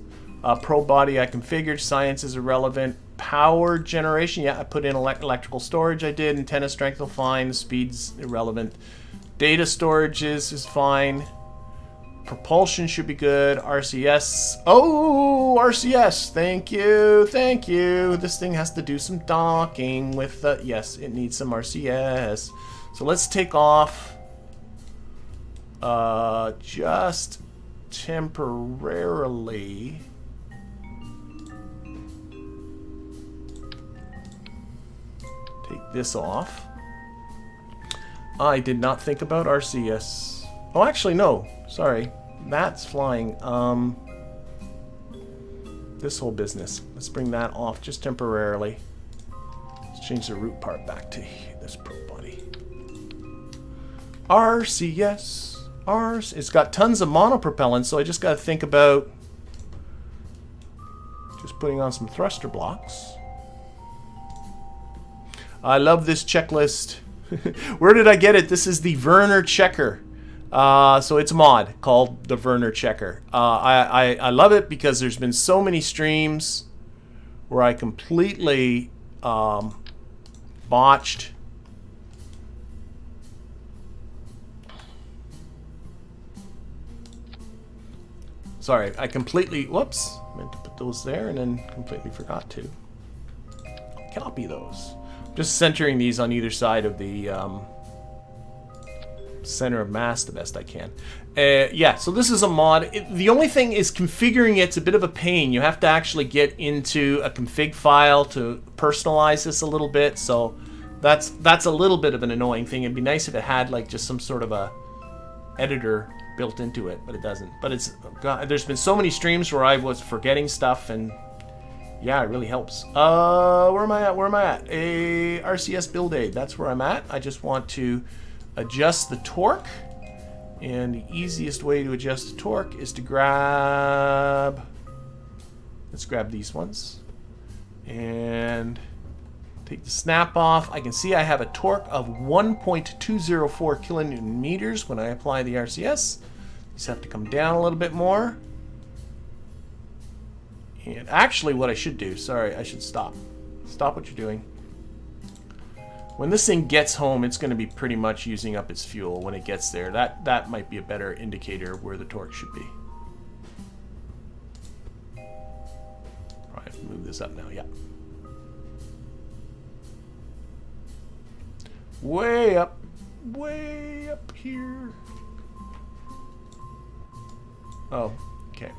Pro body I configured. Science is irrelevant. Power generation. Yeah, I put in electrical storage. I did. Antenna strength will fine. Speed's irrelevant. Data storage is fine. Propulsion should be good. RCS. Oh, RCS. Thank you. Thank you. This thing has to do some docking with yes, it needs some RCS. So let's take off just temporarily. Take this off. I did not think about RCS. Oh, actually, no. Sorry. That's flying. This whole business. Let's bring that off just temporarily. Let's change the root part back to this pro body. RCS. It's got tons of monopropellant, so I just got to think about just putting on some thruster blocks. I love this checklist. Where did I get it? This is the Werner checker. So it's a mod called the Werner checker. I love it because there's been so many streams where I completely botched Sorry, I completely, whoops, meant to put those there and then completely forgot to copy those. Just centering these on either side of the center of mass the best I can. Yeah, so this is a mod. The only thing is configuring it's a bit of a pain. You have to actually get into a config file to personalize this a little bit, so that's a little bit of an annoying thing. It'd be nice if it had like just some sort of a editor built into it, but it doesn't. But it's, God, there's been so many streams where I was forgetting stuff, and yeah, it really helps. Where am I at? A RCS build aid. That's where I'm at. I just want to adjust the torque, and the easiest way to adjust the torque is to grab, let's grab these ones and take the snap off. I can see I have a torque of 1.204 kilonewton meters when I apply the RCS. Just have to come down a little bit more. And actually what I should do, sorry, I should stop what you're doing. When this thing gets home, it's going to be pretty much using up its fuel when it gets there. That might be a better indicator of where the torque should be. Probably move this up now, yeah. Way up here. Oh, okay.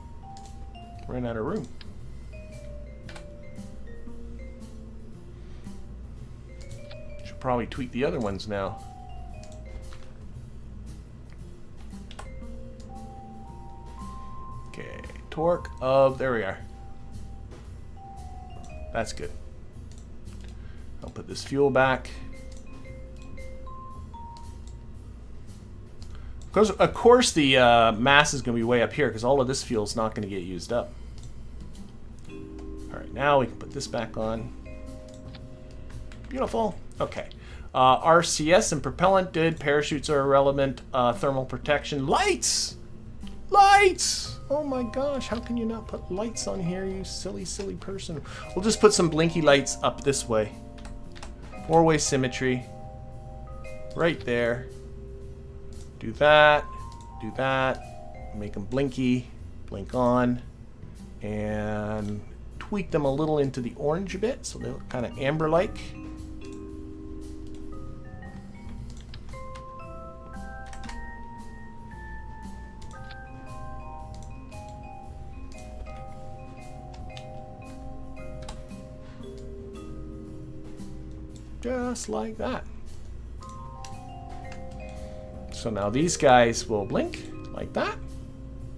Ran out of room. Probably tweak the other ones now. Okay, torque of, there we are. That's good. I'll put this fuel back. Because of course the mass is going to be way up here because all of this fuel is not going to get used up. All right, now we can put this back on. Beautiful. Okay. RCS and propellant did. Parachutes are irrelevant. Thermal protection. Lights! Lights! Oh my gosh, how can you not put lights on here, you silly, silly person? We'll just put some blinky lights up this way. Four-way symmetry. Right there. Do that. Do that. Make them blinky. Blink on. And tweak them a little into the orange a bit so they look kind of amber-like. Just like that. So now these guys will blink like that.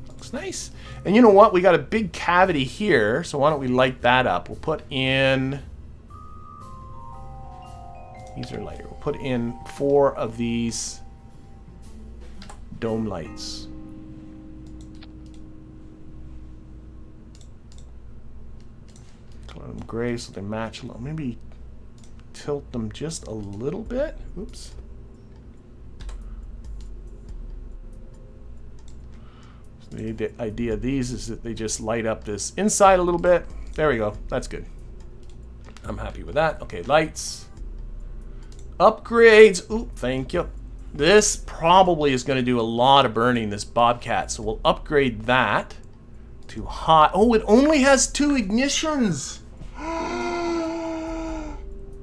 Looks nice. And you know what? We got a big cavity here, so why don't we light that up? We'll put in, these are lighter. We'll put in 4 of these dome lights. Color them gray so they match a little. Maybe tilt them just a little bit. Oops. So the idea of these is that they just light up this inside a little bit. There we go. That's good. I'm happy with that. Okay, lights. Upgrades. Ooh, thank you. This probably is going to do a lot of burning, this Bobcat. So we'll upgrade that to hot. Oh, it only has 2 ignitions.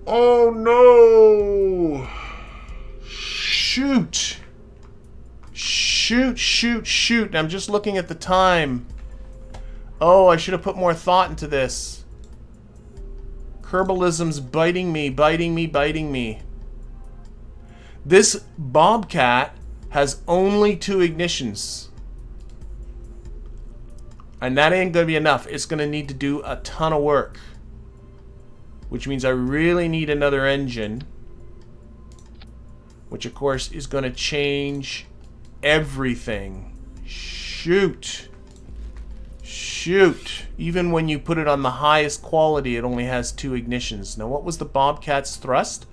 Oh no! Shoot! Shoot, shoot, shoot. I'm just looking at the time. Oh, I should have put more thought into this. Kerbalism's biting me, biting me, biting me. This Bobcat has only 2 ignitions. And that ain't going to be enough. It's going to need to do a ton of work. Which means I really need another engine, which of course is going to change everything. Shoot. Shoot. Even when you put it on the highest quality, it only has 2 ignitions. Now, what was the Bobcat's thrust?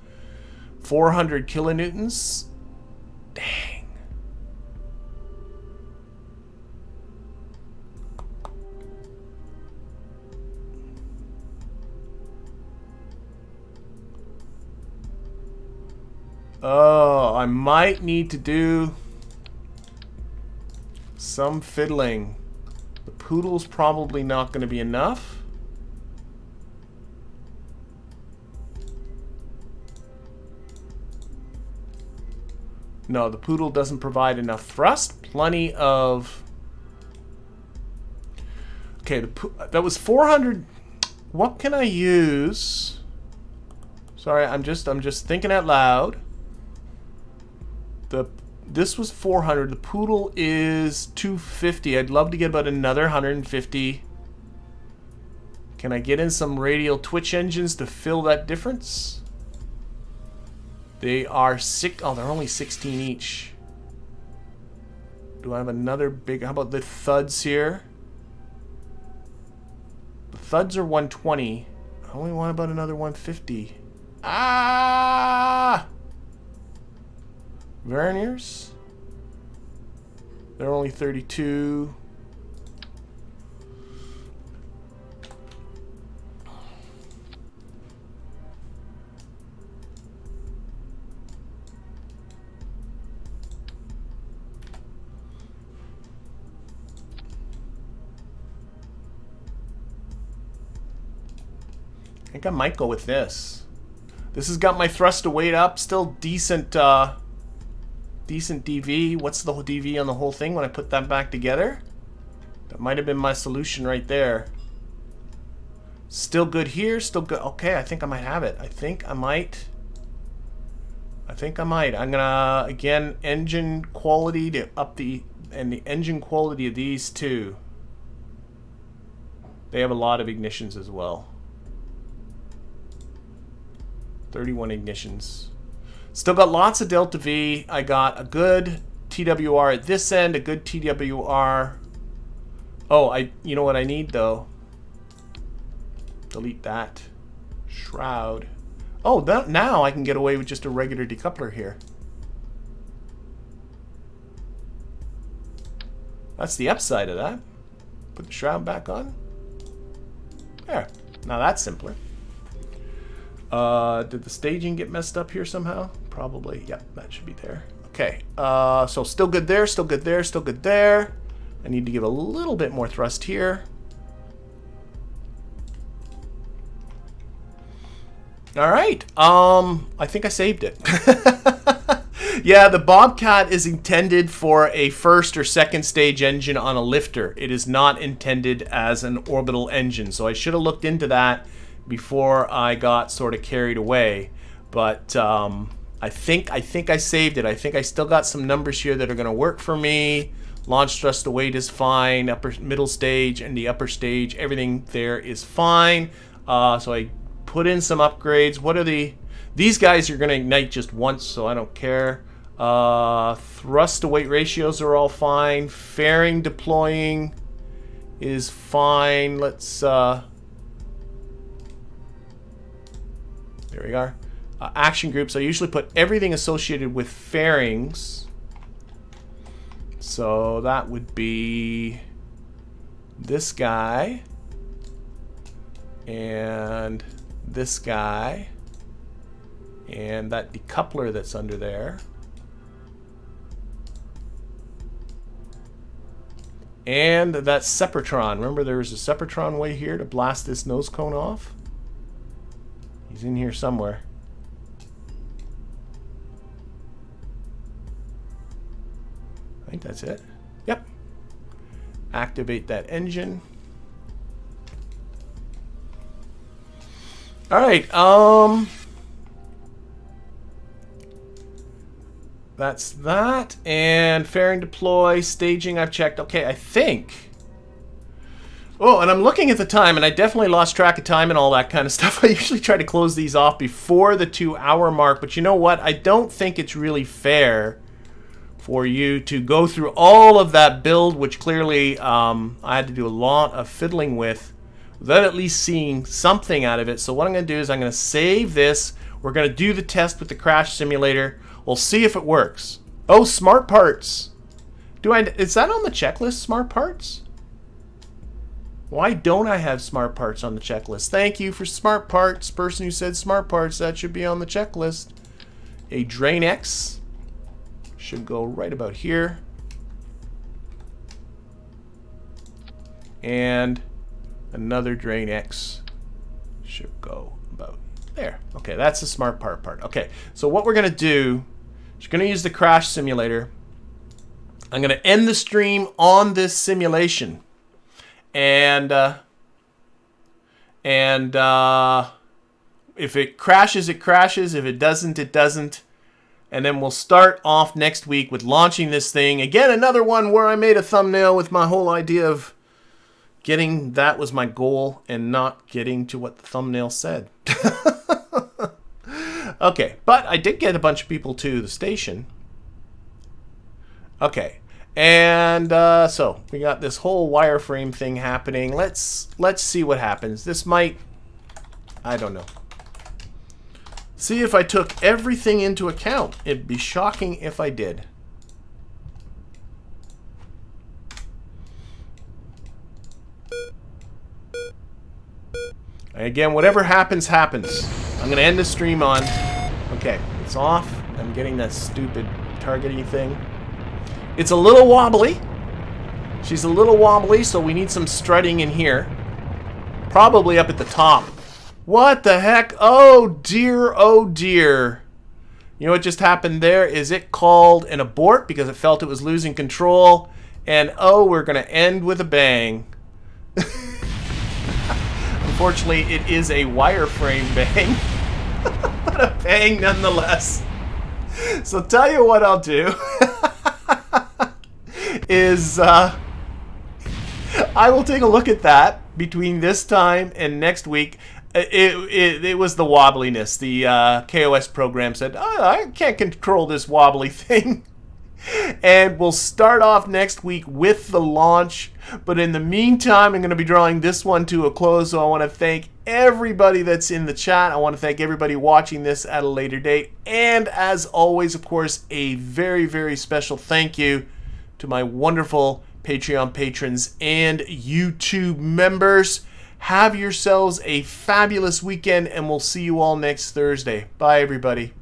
400 kilonewtons? Dang. Oh, I might need to do some fiddling poodle's probably not going to be enough. No, the poodle doesn't provide enough thrust. Plenty of... Okay, that was 400. What can I use? Sorry, I'm just thinking out loud. This was 400. The poodle is 250. I'd love to get about another 150. Can I get in some radial twitch engines to fill that difference? They are oh, they're only 16 each. Do I have another big... How about the thuds here? The thuds are 120. I only want about another 150. Ah! Verniers? They're only 32. I think I might go with this. This has got my thrust to weight up. Still decent, decent DV. What's the DV on the whole thing when I put that back together? That might have been my solution right there. Still good here. Still good. Okay, I think I might have it. I think I might. I'm gonna, again, engine quality to up the engine quality of these two. They have a lot of ignitions as well. 31 ignitions. Still got lots of delta V. I got a good TWR at this end, a good TWR. Oh, you know what I need though? Delete that. Shroud. Oh, now I can get away with just a regular decoupler here. That's the upside of that. Put the shroud back on. There. Now that's simpler. Did the staging get messed up here somehow? Probably. Yep, that should be there. Okay. So still good there, still good there, still good there. I need to give a little bit more thrust here. All right. I think I saved it. Yeah, the Bobcat is intended for a first or second stage engine on a lifter. It is not intended as an orbital engine. So I should have looked into that before I got sort of carried away, but I think I saved it. I think I still got some numbers here that are going to work for me. Launch thrust to weight is fine. Middle stage and the upper stage, everything there is fine. So I put in some upgrades. What are these guys are going to ignite just once, so I don't care. Thrust to weight ratios are all fine. Fairing deploying is fine. Let's there we are. Action groups. I usually put everything associated with fairings. So that would be this guy and this guy and that decoupler that's under there. And that Sepratron. Remember there was a Sepratron way here to blast this nose cone off? He's in here somewhere. I think that's it. Yep. Activate that engine. All right. That's that. And fairing deploy, staging I've checked. Okay, I think. Oh, and I'm looking at the time, and I definitely lost track of time and all that kind of stuff. I usually try to close these off before the 2-hour mark, but you know what? I don't think it's really fair for you to go through all of that build, which clearly I had to do a lot of fiddling with, without at least seeing something out of it. So what I'm going to do is I'm going to save this. We're going to do the test with the crash simulator. We'll see if it works. Oh, smart parts. Is that on the checklist, smart parts? Why don't I have smart parts on the checklist? Thank you for smart parts. Person who said smart parts, that should be on the checklist. A Drain X should go right about here. and another drain X should go about there. Okay, that's the smart part. Okay, so what we're going to do is we're going to use the crash simulator. I'm going to end the stream on this simulation. And if it crashes, it crashes. If it doesn't, it doesn't. And then we'll start off next week with launching this thing. Again, another one where I made a thumbnail with my whole idea of getting, that was my goal, and not getting to what the thumbnail said. Okay, but I did get a bunch of people to the station. Okay, and so we got this whole wireframe thing happening. Let's see what happens. This might, I don't know. See if I took everything into account. It'd be shocking if I did. And again, whatever happens, happens. I'm going to end the stream on. Okay, it's off. I'm getting that stupid targeting thing. It's a little wobbly. She's a little wobbly, so we need some strutting in here. Probably up at the top. What the heck? Oh dear, oh dear. You know what just happened there is it called an abort because it felt it was losing control. And oh, we're going to end with a bang. Unfortunately, it is a wireframe bang. But a bang nonetheless. So tell you what I'll do is I will take a look at that between this time and next week. It was the wobbliness. The KOS program said, oh, I can't control this wobbly thing. And we'll start off next week with the launch. But in the meantime, I'm going to be drawing this one to a close. So I want to thank everybody that's in the chat. I want to thank everybody watching this at a later date. And as always, of course, a very, very special thank you to my wonderful Patreon patrons and YouTube members. Have yourselves a fabulous weekend, and we'll see you all next Thursday. Bye, everybody.